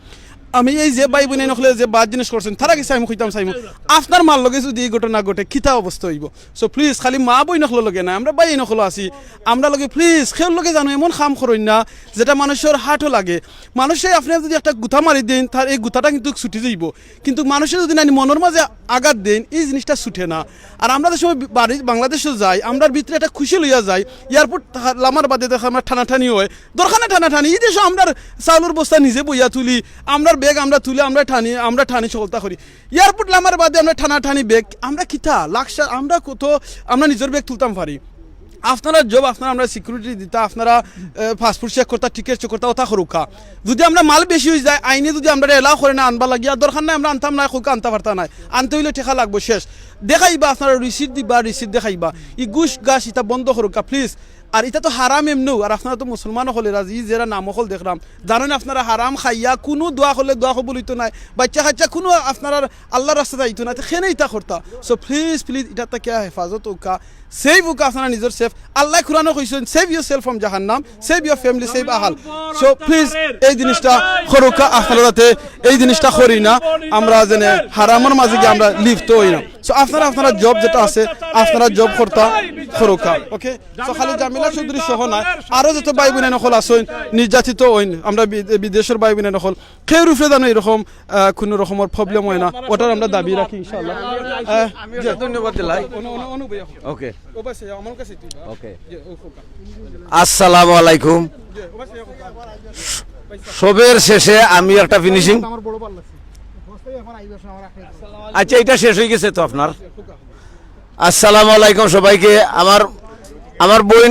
আমি এই যে ভাই বোন নখলে যে বাদ জিনিস করছেন, তারা কিছু আমি কইতাম চাইমু, আপনার মার লগে যদি এই ঘটনা ঘটে কিতা অবস্থা হইব। সো প্লিজ, খালি মা বই নখলো লগে না, আমরা ভাই নখলো আছি, আমরা লগে প্লিজ খেল লগে জানো এমন খাম করেন না যেটা মানুষের হাটও লাগে। মানুষে আপনি যদি একটা গুথা মারি দেন, তার এই গুথাটা কিন্তু ছুটি যাইব, কিন্তু মানুষের যদি না মনের মাঝে আঘাত দেন, এই জিনিসটা ছুটে না। আর আমরা যে সময় বাড়ি বাংলাদেশে যাই, আমরার ভিতরে একটা খুশি লইয়া যাই, এয়ারপোর্ট লামার বাদে দেখা আমরা টানাটানি হয়, দরখানে টানাটানি, এই দেশে আমরা চাউলের বস্তা নিজে বইয়া তুলি, আমরা বেগ আমরা তুলে আমরা ঠানি চলতা করি। এয়ারপোর্ট লামার বাদে আমরা টানাটানি বেগ, আমরা কিতা লাক্সা, আমরা কত আমরা নিজের বেগ তুলতাম পারি। আপনারা জব, আপনারা আমরা সিকিউরিটি দিতা, আপনারা পাসপোর্ট চেক করতা, টিকিট চেক করতা, ওটা করুকা। যদি আমরা মাল বেশি হয়ে যায়, আইনে যদি আমরা এলাও করে না আনবা লাগিয়া, দরকার নাই আমরা আনতাম না, খুঁকা আনতে পারতা নাই, আনতে হইলে ঠেকা লাগবো শেষ। দেখাইবা আপনারা রিসিট দিবা, রিসিট দেখাইবা, ই ঘুষ গাছ ইটা বন্ধ করুকা প্লিজ। আর এটা তো হারাম এমনিও, আর আপনারা তো মুসলমান হলে রাজি যারা নাম হল দেখলাম জানেন আপনারা হারাম খাইয়া কোনো দোয়া হলে দোয়া কবুল হইতো নাই, বাচ্চা কাচ্চা কোনো আপনারা আল্লাহর রাস্তা যাইতো না, সেনে ইটা করতা। সো প্লিজ প্লিজ এটা তাকে হেফাজত উকা সেভ উকা আপনারা নিজের সেফ। আল্লাহ কোরআনে কইছেন সেভ ইউর সেলফ ফ্রম জাহান্নাম, সেভ ইউর ফ্যামিলি, সেভ আহাল। সো প্লিজ এই জিনিসটা করুকা আপনারা যাতে এই জিনিসটা করি না, আমরা যেন হারামের মাঝে গিয়ে আমরা লিপ্ত হই না। সো আপনারা জব যেটা আছে আপনারা জব করতা করুকা। ওকে, সো খালি জামিলা চৌধুরী সহ নয়, আরো যত ভাই বোন নকল আসেন নির্যাতিত হইন, আমরা বিদেশের ভাই বোন নকল খেয়ে রূপে জানো এরকম কোনো রকমের প্রবলেম হয় না, ওটার আমরা দাবি রাখি ইনশাআল্লাহ। ধন্যবাদ দিলাই। ওকে ওকে, আসসালামু আলাইকুম। সবের শেষে আমি একটা ফিনিশিং, আচ্ছা এটা শেষ হয়ে গেছে তো আপনার। আসসালামু আলাইকুম সবাইকে। আমার বোন,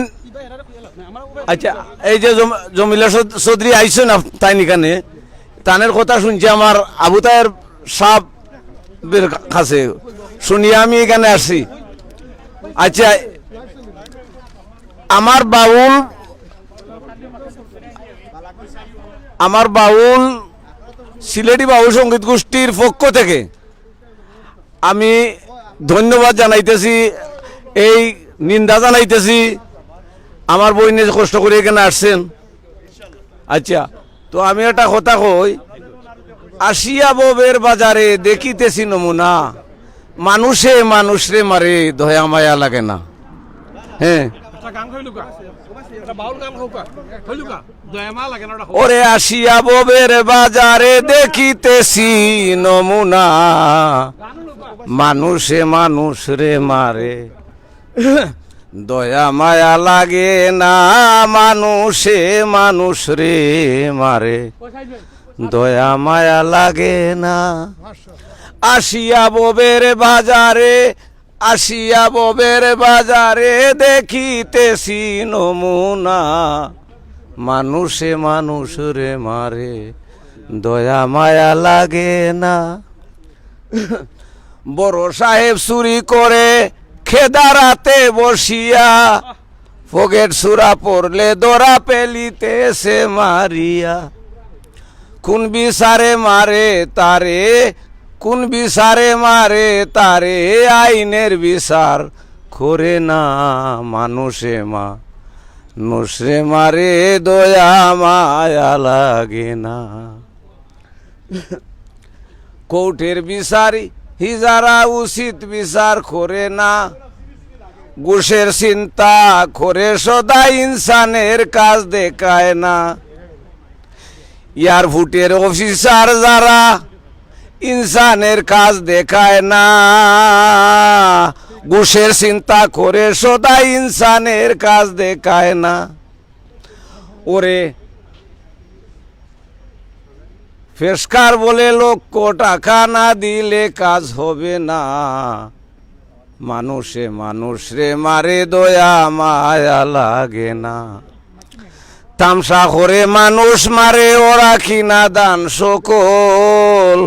আচ্ছা এই যে জমিলা চৌধুরী আইসেন তাই নিকানে, তানের কথা শুনছি আমার আবু তাহের সাহেবের কাছে শুনিয়া আমি এখানে আসছি। আচ্ছা আমার বাউল সিলেটি বাউল সঙ্গীত গোষ্ঠীর পক্ষ থেকে আমি ধন্যবাদ জানাইতেছি, এই নিন্দা জানাইতেছি আমার বইনে কষ্ট করে এখানে আসছেন। আচ্ছা, তো আমি একটা কথা কই, আসিয়া ববের বাজারে দেখিতেছি নমুনা, মানুষে মানুষরে মারে দয়া মায়া লাগে না। হ্যাঁ, ওরে আসিয়া ববের বাজারে দেখিতেছি নমুনা, মানুষে মানুষরে মারে দয়া মায়া লাগে না, মানুষে মানুষরে মারে দয়া মায়া লাগে না। আসিয়া ববের বাজারে, আসিয়া ববের বাজারে দেখিতেছি নমুনা, মানুষে মানুষরে মারে দয়া মায়া লাগে না। বড় সাহেব চুরি করে খেদারাতে বসিয়া, পকেট সুরা পড়লে দরা পেলিতেছে মারিয়া, কোন বিচারে মারে তারে, কোন বিচারে মারে তারে, আইনের বিচার করে না, মানুষে মানুষরে মারে দয়া মায়া লাগে না। কোর্টের বিচারি হিজারা উচিত বিচার করে না, ঘুষের চিন্তা করে সদা ইনসানের কাজ দেখায় না। এয়ারপোর্টের অফিসার যারা ইনসানের কাজ দেখায় না, ঘুষের চিন্তা করে সদা ইনসানের কাজ দেখায় না। ওরে ফেসকার বলে লক্ষ টাকা না দিলে কাজ হবে না, মানুষে মানুষরে মারে দয়া মায়া লাগে না। তামসা করে মানুষ মারে ওরা কিনা দান সকল,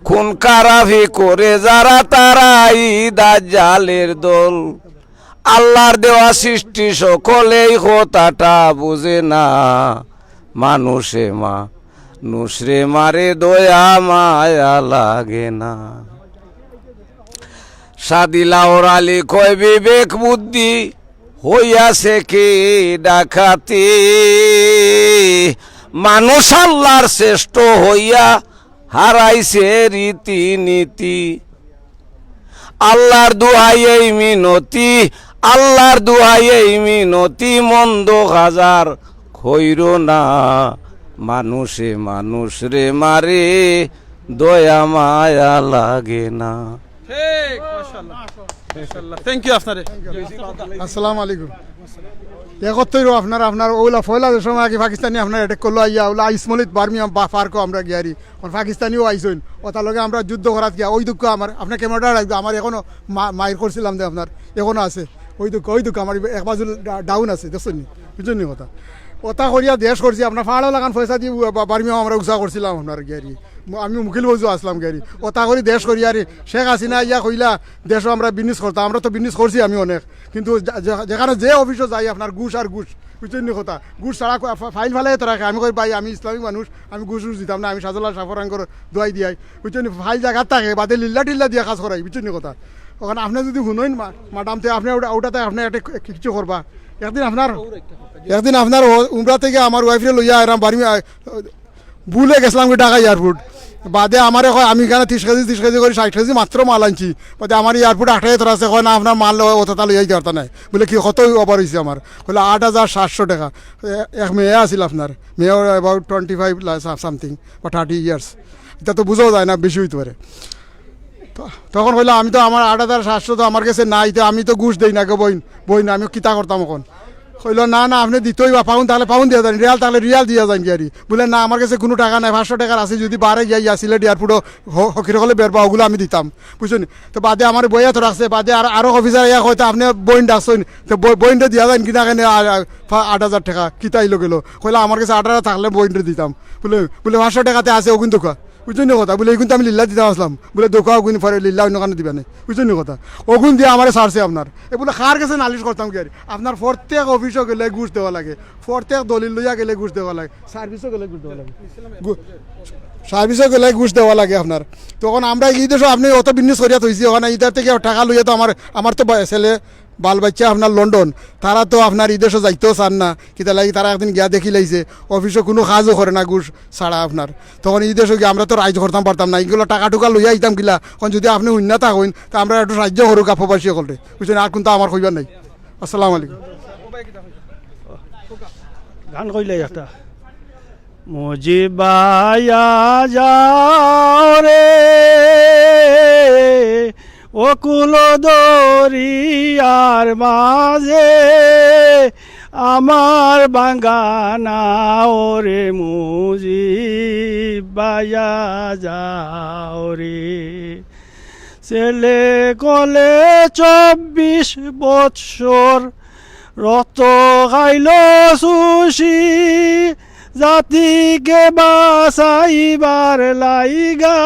খুন কারাভি করে যারা তারাই দাজ্জালের দল। আল্লাহর দেওয়া সৃষ্টি সকলেই কথাটা বুঝে না, মানুষে মানুষরে মারে দয়া মায়া লাগে না। সাদিলা ওরালি কয় বিবেক বুদ্ধি হইয়াছে কি ডাকাতি, মানুষ আল্লাহর শ্রেষ্ঠ হইয়া হারাইছে রীতি নীতি। আল্লাহর দুহাই এই মিনতি, আল্লাহর দুহাই এই মিনতি, মন্দ হাজার খৈর না, মানুষে মানুষরে মারে দয়া মায়া লাগে না। থ্যাংক ইউ আপনারে। আসসালামু আলাইকুম। একত্তর আপনার ওলা ফয়লা যে সময় আগে পাকিস্তানি আপনার অ্যাটাক করলো আইয়া ওলা ইসমলিত বার্মিয়াম বা পার্কও আমরা গিয়ারি পাকিস্তানিও আইসইন ও তার লগে আমরা যুদ্ধ করাত গিয়া ওই দুঃখ আমার আপনার ক্যামেরাটা রাখবে আমার এখনো মায়ের করছিলাম যে আপনার এখনো আছে ওই দুঃখ আমার এক বাজু ডাউন আছে দেখছেন বুঝছেন কথা ওটা করিয়া দেশ করছি আপনার ফাড়াও লাগান পয়সা দিয়ে বার্মিয়াও আমরা উৎসাহ করছিলাম আপনার গিয়ারি আমি মুখিল বজু আসলাম গাড়ি ওটা করি দেশ করি আর শেখ হাসিনা ইয়া কইলা দেশও আমরা বিজনেস করতাম, আমরা তো বিজনেস করছি আমি অনেক, কিন্তু যেখানে যে অফিসে যাই আপনার ঘুষ আর ঘুষ, বুঝছেন নি কথা, ঘুষ ছাড়া ফাইল ফালাই তো রাখে। আমি কই ভাই আমি ইসলামিক মানুষ, আমি ঘুষ দিতাম না, আমি সাজলা সাফরাঙ্গর দোয়াই দিয়াই, বুঝছেন নি, ফাইল জায়গার থাকে বাদে লিল্লা টিল্লা দিয়ে কাজ করাই, বুঝছেন নি কথা। ওখানে আপনি যদি শুনেন মাডাম তে আপনি ওটাতে আপনি একটা কিছু করবা। একদিন আপনার উমরা থেকে আমার ওয়াইফরে লইয়া এরাম বাড়ি ভুলে গেছিলাম ঢাকা এয়ারপোর্ট, বাদে আমারে কয় আমি এখানে 30 কেজি করে 60 কেজি মাত্র মাল আনছি, বাদে আমার এয়ারপোর্ট 8 তোর আছে, কয় না আপনার মাল অতটা লইয়াই যাওয়ার নাই। বলে কি কত অফার হয়েছে আমার, বলে 8,700 টাকা। এক মেয়ে আছিল আপনার, মেয়ে অ্যাবাউট 25 সামথিং বা 30 ইয়ার্স, এটা তো বুঝাও যায় না, বেশি হইতে পারে। তখন কইলা আমি তো আমার 8,700 তো আমার কাছে নাই, তো আমি তো ঘুষ দেই না, বই না, আমি কিতা করতাম এখন। কইল না না আপনি দিতেই বা পাউন, তাহলে পাউন দিয়া যান, রিয়াল তাহলে রিয়াল দিয়া যান কি। বলে না আমার কাছে কোনো টাকা নাই, 500 টাকার আছে, যদি বারে যাই সিলেট এয়ারপোর্টও হকির হলে বেরবা ওগুলো আমি দিতাম, বুঝছেন। তো বাদে আমার বইয়া তো রাখছে, বাদে আরো অফিসার ইয়া হয়তো আপনি বইন ডাকছেন, তো বইনটা দিয়া যান কিনা কেন 8,000 টাকা কিতা আইলো গেলো। কইলা আমার কাছে 8,000 থাকলে বইনটা দিতাম। বলে 500 টাকাতে আছে ওগুন দোকা, বুঝছেন কথা। বলে এই কিন্তু আমি লিল্লা দিতে আসলাম, বলে দোকা ওগুন পরে লিল্লা অন্য কারণে দিবা নেই, বুঝছেন কথা। ওগুন দিয়ে আমার ছাড়ছে আপনার, এ বলে কার কাছে নালিশ করতাম কি আর। আপনার প্রত্যেক অফিসও গেলে ঘুষ দেওয়া লাগে, প্রত্যেক দলিল লইয়া গেলে ঘুষ দেওয়া লাগে, সার্ভিসও গেলে ঘুষ দেওয়া লাগে, সার্ভিসও গেলে ঘুষ দেওয়া লাগে আপনার। তখন আমরা এই দেশে আপনি অত বিজনেস করিয়া থইছি, ওখানে ইদার থেকে টাকা লইয়া তো আমার তো ছেলে বাল বাচ্চা আপনার লন্ডন, তারা তো আপনার এই দেশে যাইতেও চান না, কিতা লাগি তারা একদিন গিয়া দেখি লাইছে অফিসে কোনো কাজও করে না ঘুষ ছাড়া আপনার। তখন এই দেশে গিয়ে আমরা তো রাজ্য করতাম পারতাম না, এইগুলো টাকা টুকা লইয়া আইতাম কিলা। এখন যদি আপনি উন্নত হইন তা আমরা একটু সাহায্য করুক প্রবাসী করলে, বুঝছেন। আর কিন্তু আমার কইবার নাই। আসসালামু আলাইকুম। গান কইলে একটা মুজিবায়া যাও রে ও কুল দরিয়ার মাঝে আমার বাঙ্গানা ওরে মুজিবায়া যাও রে। ছেলে কলে 24 বৎসর রত খাইল সুশি, জাতিকে বাঁচাইবার লাইগা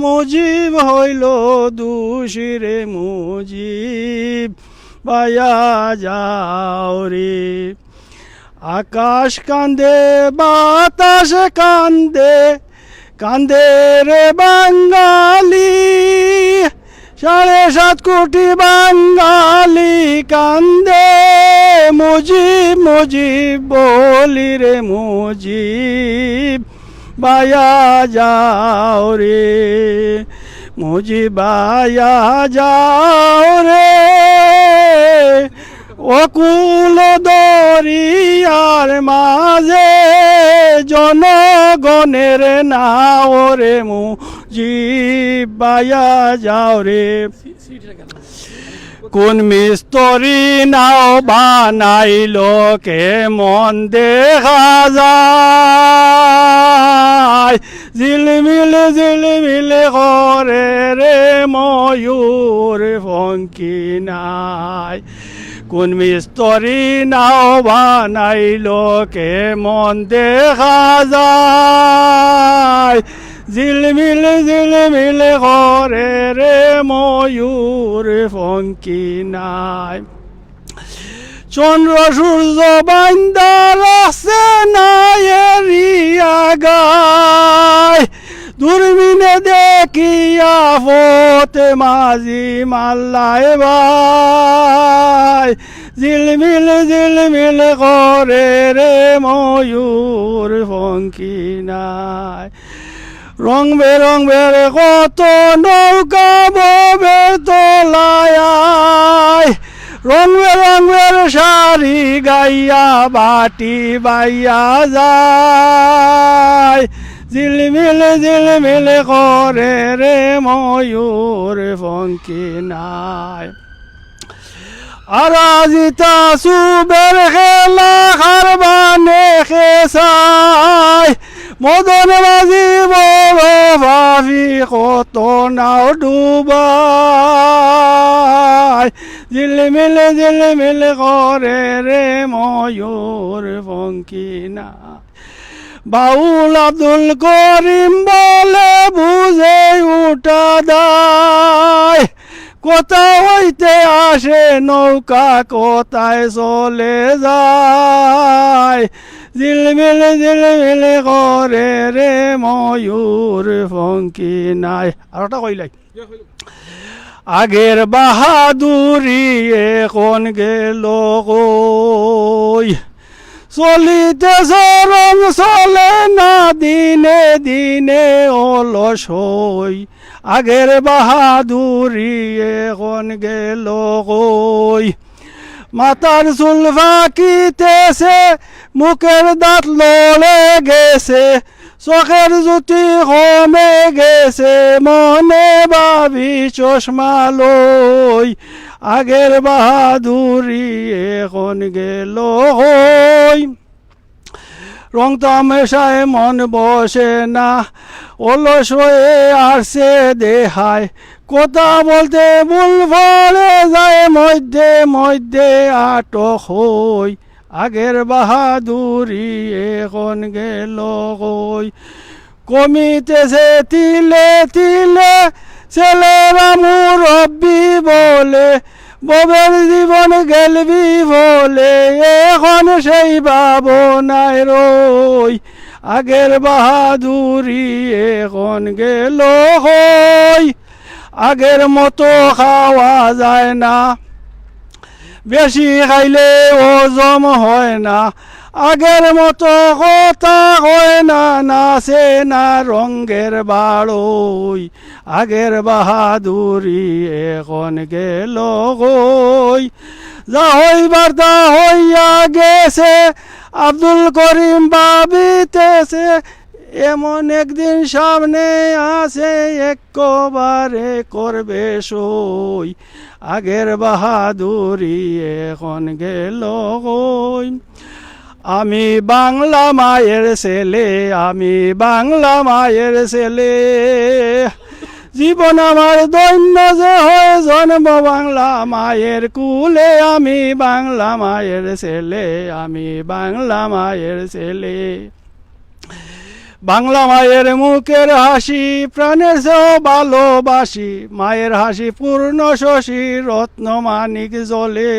মুজিব হইল দোষী রে মুজিব বায়া যাও রে। আকাশ কান্দে বাতাস কান্দে, কান্দে রে বাঙালি, 7.5 কোটি বাঙালি কান্দে মুজিব মুজিব বলি রে মুজিব বায়া যাও রে, মুজিব বায়া যাও রে অকুল দরিয়ার মাঝে জনগণের নাও রে মুজিব বায়া যাও রে। কোন মিস্তরি নাও বানাইল কে মন দেখা যায়, ঝিলমিল ঝিলমিল করে রে ময়ূর ফঙ্কি নাই। কোন মিস্তরি নাও বানাইল কে মন দেখা যায়, ঝিলমিল ঝিলমিল করে রে ময়ূর ফঙ্কি নাই। চন্দ্র সূর্য বান্দা রাখছে না এরিয়া গায়, দূরবীনে দেখিয়া ফতে মাঝি মাল্লায় ভাই, ঝিলমিল ঝিলমিল করে রে ময়ূর ফঙ্কি নাই। রং বের কত নৌকা ববে তোলায়, রং বের শাড়ি গাইয়া বাটি বাইয়া যায়, ঝিলমিল ঝিলমিল করে রে ময়ূর ফঙ্কি নাই। আর আজিতা সুবের খেলা খারবানে খেসাই, মদন বাজি বড় ভাবি কত নাও ডুবাই, ঝিলমিল ঝিলমিল করে রে ময়ূর ফঙ্কি নাই। বাউল আব্দুল করিম বলে বুঝে উঠা দায়, কোথা হইতে আসে নৌকা কোথায় চলে যায়, জিলমিল করে রে ময়ূর ফঙ্কি নাই। আর ওটা কইলাই আগের বাহাদুরি এখন গেল কই, চলিতে চরম চলে না দিনে দিনে অলস হই, আগের বাহাদুরি এখন গেল কই, মাথার চুল ফাঁকিতেছে মুখের দাঁত লড়ে গেছে, চোখের জ্যোতি কমে গেছে মনে ভাবি চশমা লই, আগের বাহাদুরি এখন গেল হই, রং তামেশায় মন বসে না অলস হয়ে আসছে দেহায়, কথা বলতে ভুল পড়ে যায় মধ্যে মধ্যে আটক হই, আগের বাহাদুরি এখন গেল কই, কমিতেছে তিলে তিলে ছেলেরা মুরব্বি বলে, ববের জীবন গেলবি বলে এখন সেই ভাবনায় রই, আগের বাহাদুরি এখন গেল হই, আগের মতো খাওয়া যায় না, বেশি খাইলে হজম হয় না, আগের মতো কথা হয় না, নাচে না রঙ্গের বাড়ই, আগের বাহাদুরি এখন গেল কই, যা হইবার তা হইয়া গেছে আব্দুল করিম ভাবিতেছে, এমন একদিন সামনে আছে একবারে করবে সই, আগের বাহাদুরি এখন গেল কই, আমি বাংলা মায়ের ছেলে, আমি বাংলা মায়ের ছেলে, জীবন আমার দৈন্য যে হয়ে জন্ম বাংলা মায়ের কুলে, আমি বাংলা মায়ের ছেলে, আমি বাংলা মায়ের ছেলে, বাংলা মায়ের মুখের হাসি প্রাণের চেয়েও ভালোবাসি, মায়ের হাসি পূর্ণ শশী রত্ন মানিক জ্বলে,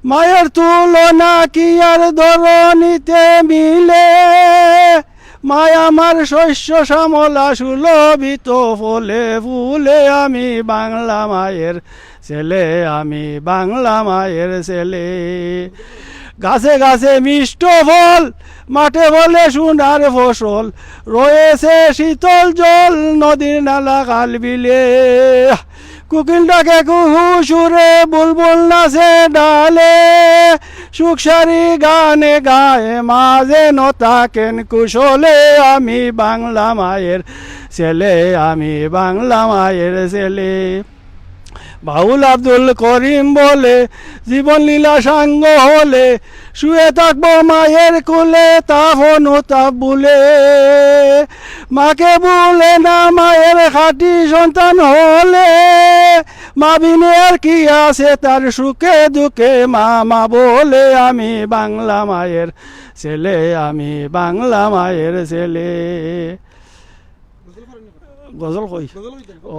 মায়ের তুলনা কি আর ধরণীতে মিলে, মায় আমার শস্য শ্যামলা সুলভিত ফলে ফুলে, আমি বাংলা মায়ের ছেলে, আমি বাংলা মায়ের ছেলে, গাছে গাছে মিষ্ট ফল মাঠে বলে সোনার ফসল, রয়েছে শীতল জল নদীর নালা খাল বিলে, কুকিল ডাকে কুহু সুরে বুলবুল নাচে ডালে, সুখসারি গানে গায়ে মাঝে নতাকেন কুশলে, আমি বাংলা মায়ের ছেলে, আমি বাংলা মায়ের ছেলে, বাউল আব্দুল করিম বলে জীবন লীলা সাঙ্গ হলে, শুয়ে থাকবো মায়ের কোলে তাপ অনুতাপ বলে, মাকে বলে না মায়ের খাঁটি সন্তান হলে, মা বিনে আর কি আছে তার সুখে দুঃখে মা মা বলে, আমি বাংলা মায়ের ছেলে, আমি বাংলা মায়ের ছেলে। গজল কই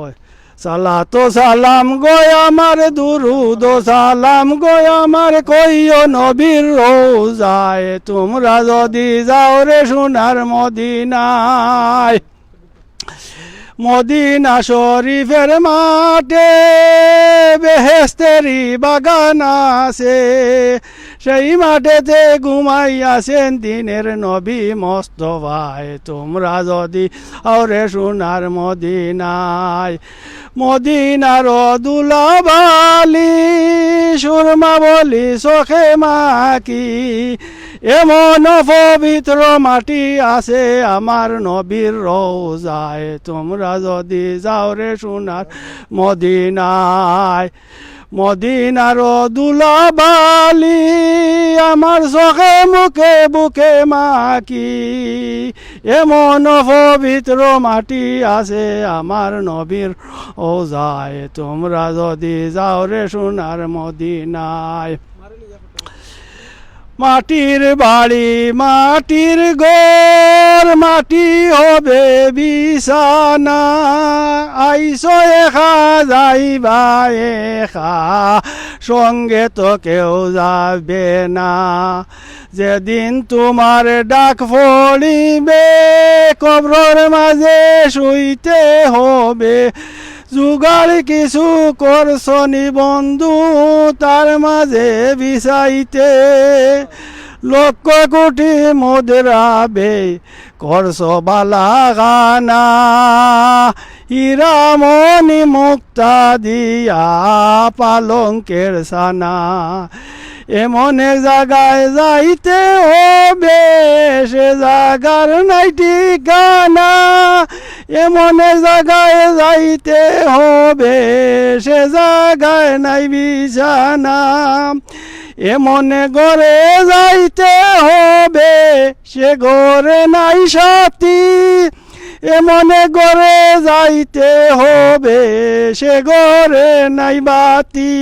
ওই সালাতো সালাম গো আমার দুরুদ সালাম গো আমার কইও নবীর রোজায়, তোমরা যদি যাও রে সোনার মদিনায়, মদিনা শরীফের মাঠে বেহেশতেরি বাগান আছে, সেই মাঠেতে ঘুমাই আছেন দিনের নবী মোস্তফায়, তোমরা যদি আরে সোনার মদিনায়, মদিনার দুলাবালি সুরমা বলি চোখে মাকি, এমন পবিত্র মাটি আছে আমার নবীর রোজায়, তোমরা যদি যাও রে সোনার মদিনায়, মদিনার দুলাবালি আমার চোখে মুখে বুকে মাকি, এমন পবিত্র মাটি আছে আমার নবীর রোজায়, তোমরা যদি যাও রে সোনার মদিনায়, মাটির বাড়ি মাটির ঘর মাটি হবে বিছানা আইসো এখা যাইবা এখা সঙ্গে তো কেউ যাবে না যেদিন তোমার ডাক পড়িবে কবরের মাঝে শুইতে হবে জুগাড় কিছু করছনি বন্ধু তার মাঝে বিছাইতে লক্ষ কোটি মুদ্রাবে করছ বালা গানা হীরামণি মুক্তা দিয়া পালঙ্কের সানা এমন এক জায়গায় যাইতে হবে সে জায়গার নাই ঠিকানা এমন এক জায়গায় যাইতে হবে সে জায়গায় নাই বিছানা এমন ঘরে যাইতে হবে সে ঘরে নাই সাথী এমন ঘরে যাইতে হবে সে ঘরে নাই বাতি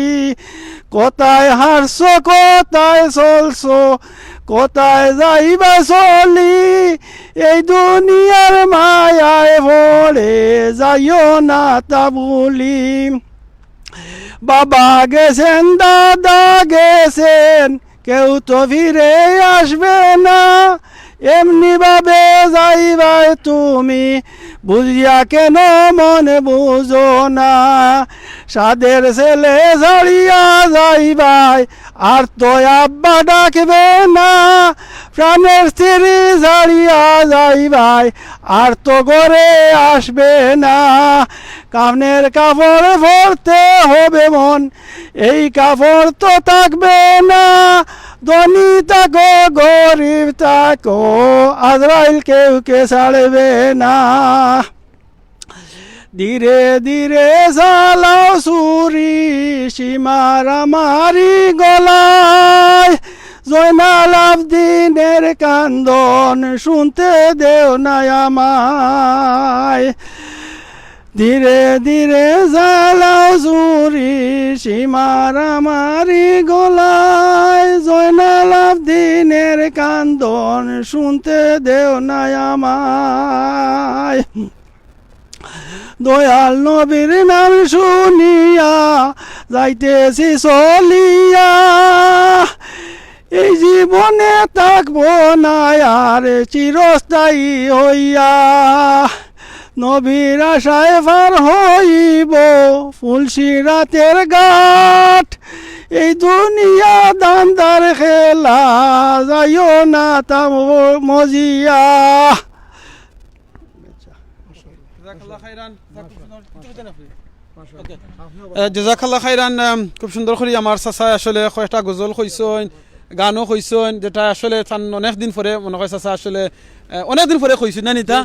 কোথায় হারছো কোথায় চলছো কোথায় যাইবা চলি এই দুনিয়ার মায়ায় পড়ে যাইও না তা বলি বাবা গেছেন দাদা গেছেন কেউ তো ফিরে আসবে না এমনি ভাবে যাইবাই তুমি বুঝিয়া কেন মনে বুঝো না সাদের ছেলে ছাড়িয়া যাইবাই আর তো আব্বা ডাকবে না প্রাণের স্ত্রী ছাড়িয়া যাইবাই আর তো ঘরে আসবে না কাফনের কাপড় পরতে হবে মন এই কাপড় তো থাকবে না ধনী থাকো গরিব থাকো আজরাইল কেউ কে ছাড়বে না ধীরে ধীরে চালাও ছুরি সীমারামারি গলায় জয়নাল আবদিনের কান্দন শুনতে দেও না আমায় ধীরে ধীরে জ্বালাও জুরি সীমারামারি গলায় জয়নাল আবদিনের কান্দন শুনতে দেও না আমায় দয়াল নবীর নাম শুনিয়া যাইতেছি চলিয়া এই জীবনে থাকবো না আর চিরস্থায়ী হইয়া নবীর আশায় পার হইব ফুলসিরাতের ঘাট এই দুনিয়া দান্দার খেলা যাইও না তা মজিয়া জাজাকাল্লাহ খাইরান খুব সুন্দর করে আমার চাচা আসলে কয়েকটা গজল কইছেন গানও কইছেন যেটা আসলে অনেক দিন পরে মনে হয় চাচা আসলে অনেক দিন পরে কইছেন না নিতা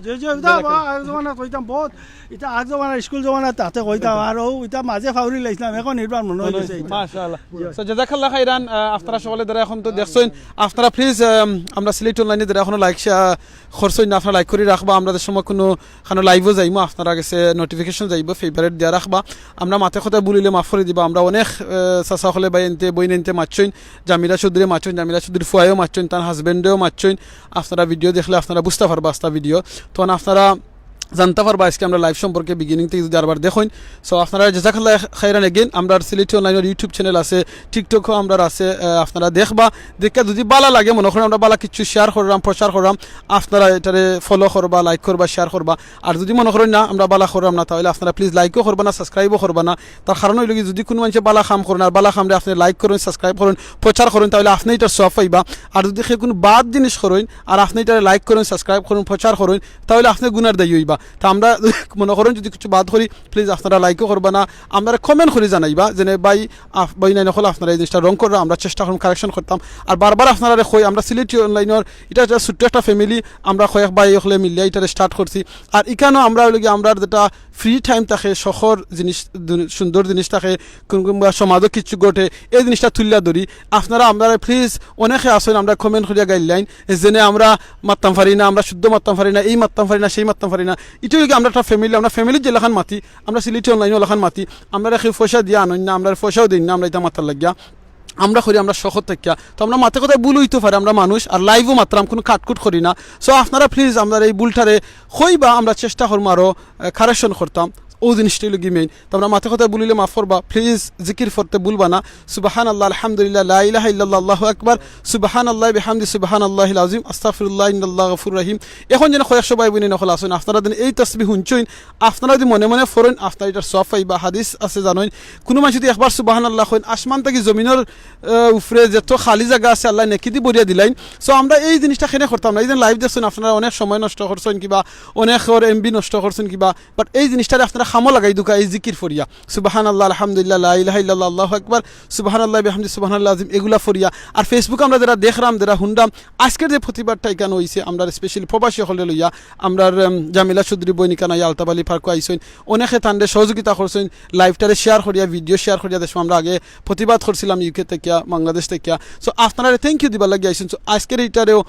বহুত এটা আগ জমানা স্কুল জমানা তাতে কইতাম আর এটা মাঝে ফাউরি লাইছিলাম এখন নির্বাণ মনে হয়েছে মাশাআল্লাহ সো জাযাকাল্লাহ খাইরান আপনারা সকলে দ্বারা এখন তো দেখছেন আপনারা প্লিজ আমরা সিলেক্ট অনলাইনে দ্বারা এখন লাইক করছেন না আপনারা লাইক করে রাখবা আমাদের সময় কোনো খানো লাইভও যাইমু আপনারা কাছে নোটিফিকেশন যাইব ফেভারিট দিয়া রাখবা আমরা মাথা কথা বলিলে মাফ করে দিবা আমরা অনেক চাচা হলে বাই এনতে বই এনতে মারছেন জামিলা চৌধুরী মারছেন জামিলা চৌধুরী ফুয়াইও মারছেন তার হাজবেন্ডেও মারছেন আপনারা ভিডিও দেখলে আপনারা বুঝতে পারবা আস্তা ভিডিও তখন আপনারা জানতে পারবা আজকে আমরা লাইভ সম্পর্কে বিগিনিং থেকে যদি আরবার দেখুন সো আপনারা জাযাকাল্লাহ খাইরান এগেইন আমরা সিলেটি অনলাইনের ইউটিউব চ্যানেল আছে টিকটকও আমরা আছে আপনারা দেখবা দেখে যদি ভালো লাগে মনে করেন আমরা ভালো কিছু শেয়ার করলাম প্রচার করলাম আপনারা এটারে ফলো করবা লাইক করবা শেয়ার করবা আর যদি মনে করেন না আমরা ভালো করলাম না তাহলে আপনারা প্লিজ লাইকও করবা না সাবস্ক্রাইবও করবা না তার কারণ হইল যদি কোনো মানুষে ভালো কাম করেন আর ভালো কামরে আপনি লাইক করেন সাবস্ক্রাইব করেন প্রচার করেন তাহলে আপনি এটা সব পাইবা আর যদি সে কোনো বাদ জিনিস করেন আর আপনি এটা লাইক করেন সাবস্ক্রাইব করেন প্রচার করেন তাহলে আপনি গুনার দায়ী হইবা তা আমরা মনে করেন যদি কিছু বাদ করি প্লিজ আপনারা লাইকও করবা না আমরা কমেন্ট করে জানাইবা যে ভাই নাই নকল আপনারা এই জিনিসটা রং করবা আমরা চেষ্টা করুন কারেকশন করতাম আর বারবার আপনারা কই আমরা সিলেটি অনলাইনের এটা ছোট্ট একটা ফ্যামিলি আমরা কয়েক ভাই হলে মিলিয়ে এটা স্টার্ট করছি আর এখানেও আমরা আমরা যেটা ফ্রি টাইম থাকে শহর জিনিস সুন্দর জিনিস থাকে কিংবা সমাজও কিছু ঘটে এই জিনিসটা তুলিয়া ধরি আপনারা আমরা প্লিজ অনেকে আসেন আমরা কমেন্ট করিয়া গাইডলাইন যেনে আমরা মারতাম পারি না আমরা শুদ্ধ মারতাম পারি না এই মারতাম পারি না সেই মারতাম পারি না এটাই আমরা একটা ফ্যামিলি আমরা ফ্যামিলির যে লেখান মাতি আমরা সিলেটি অনলাইনও লেখান মাতি আমরা রেখে পয়সা দিয়া আনই না আমরা পয়সাও দিই না আমরা এটা মাতার লাগিয়া আমরা করি আমরা শখত থাকিয়া তো আমরা মাথা কথায় ভুল হইতে পারে আমরা মানুষ আর লাইভও মাত্রাম কোনো কাটকুট করি না সো আপনারা প্লিজ আমরা এই ভুলটারে হইবা আমরা চেষ্টা করবো আরও কারেকশন করতাম ও জিনিসটাই লগি মেইন তো আমরা মাথা কথা বলিলে মাফ করবা প্লিজ জিকির করতে ভুলবা না সুবাহান আল্লাহ আলহামদুলিল্লাহ লা ইলাহা ইল্লাল্লাহ আল্লাহু আকবার সুবাহান আল্লাহ বিহামদি সুবাহান আল্লাহিল আযীম আস্তাগফিরুল্লাহ ইন্নাল্লাহু গফুরুর রহিম এখন যেন কয়েকশো ভাই বোন নকল আসুন আপনারা দিন এই তাসবিহ হুনছুন আপনারা যদি মনে মনে ফরেন আপনার এটার সওয়াব পাইবা হাদিস আছে জানেন কোনো মানুষ যদি একবার সুবাহান আল্লাহ কইন আসমান থেকে জমিনের উপরে যত খালি জায়গা আছে আল্লাহ নেকি দি বরিয়া দিলাইন সো আমরা এই জিনিসটা কেনে করতাম না এই যে লাইভ দেখছেন আপনারা অনেক সময় নষ্ট করছেন কিবা অনেক এমবি নষ্ট করছেন কিবা বাট এই জিনিসটা আপনারা খামো লাগাই দুকা এই জিকির ফরিয়া সুবহানাল্লাহ আলহামদুলিল্লাহ লা ইলাহা ইল্লাল্লাহ আল্লাহু আকবার সুবহানাল্লাহি বিহামদি সুবহানাল্লাহ আযীম এগুলা ফরিয়া আর ফেসবুক আমরা যারা দেখরাম যারা হুন্ডাম আজকের যে প্রতিবাদটা এখানে হইছে আমরা স্পেশালি প্রবাসী হলে লইয়া আমরা জামিলা চৌধুরী বইনিকানা আলতাফ আলী ফারুক আইছেন অনেকে তান্ডে সহযোগিতা করছেন লাইভটারে শেয়ার করিয়া ভিডিও শেয়ার করিয়া দেশ আমরা আগে প্রতিবাদ করছিলাম ইউকে থেকে বাংলাদেশ থেকে সো আপনারা থ্যাংক ইউ দিবার লাগি আইছেন সো আজকের এইটারেও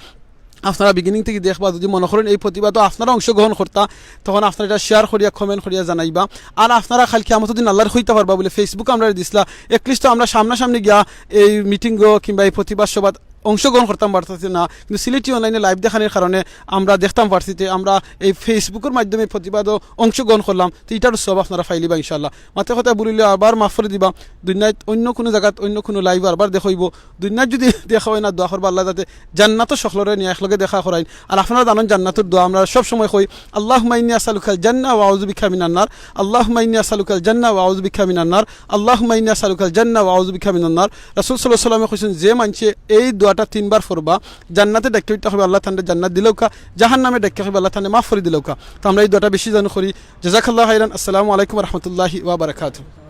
আপনারা বিগিনিং থেকে দেখবা যদি মনে করেন এই প্রতিবাদও আপনারা অংশগ্রহণ করতা তখন আপনারা এটা শেয়ার করিয়া কমেন্ট করিয়া জানাইবা আর আপনারা খালি কিয়ামত দিন আল্লাহর হইতে পারবা বলে ফেসবুক আমরা দিছিলা একলিস্ট আমরা সামনাসামনি গিয়া এই মিটিংও কিংবা এই প্রতিবাদ সভা অংশগ্রহণ করতাম পারতেছি না কিন্তু সিলেটি অনলাইনে লাইভ দেখানোর কারণে আমরা দেখতাম পারছি যে আমরা এই ফেসবুকের মাধ্যমে প্রতিবাদও অংশগ্রহণ করলাম তো এটারও সব আপনারা ফাইলিবা ইনশাল্লাহ মাথা কথা বলিলে আবার মাফ করে দিবা দুনিয়ায় অন্য কোনো জায়গাত অন্য কোনো লাইভ আবার দেখাইব দুনিয়ায় যদি দেখা হয় না দোয়া করবা আল্লাহ যাতে জান্নাত সকলরে নিয়ে একলগে দেখা করাইন আর আপনারা জানেন জান্নাতের দোয়া আমরা সব সময় কই আল্লাহুম্মা ইন্নী আসআলুকাল জান্নাহ ওয়া আউযু বিকা মিনান নার আল্লাহুম্মা ইন্নী আসআলুকাল জান্নাহ ওয়া আউযু বিকা মিনান নার আল্লাহুম্মা ইন্নী আসআলুকাল জান্নাহ ওয়া আউযু বিকা মিনান নার রাসূল সাল্লাল্লাহু আলাইহি ওয়াসাল্লাম কইছেন যে মানছে এই দোয়াটা তিনবার পড়বা জান্নাতে ডাকতে হবে আল্লাহ তাআলা জান্নাত দিলেও কা জাহান্নামে ডাকতে হবে আল্লাহ তাআলা মাফ করে দিলেও কা তো আমরা এই দোয়াটা বেশি জানো করি জাযাকাল্লাহু খাইরান আসসালামু আলাইকুম ওয়া রাহমাতুল্লাহি ওয়া বারাকাতুহু।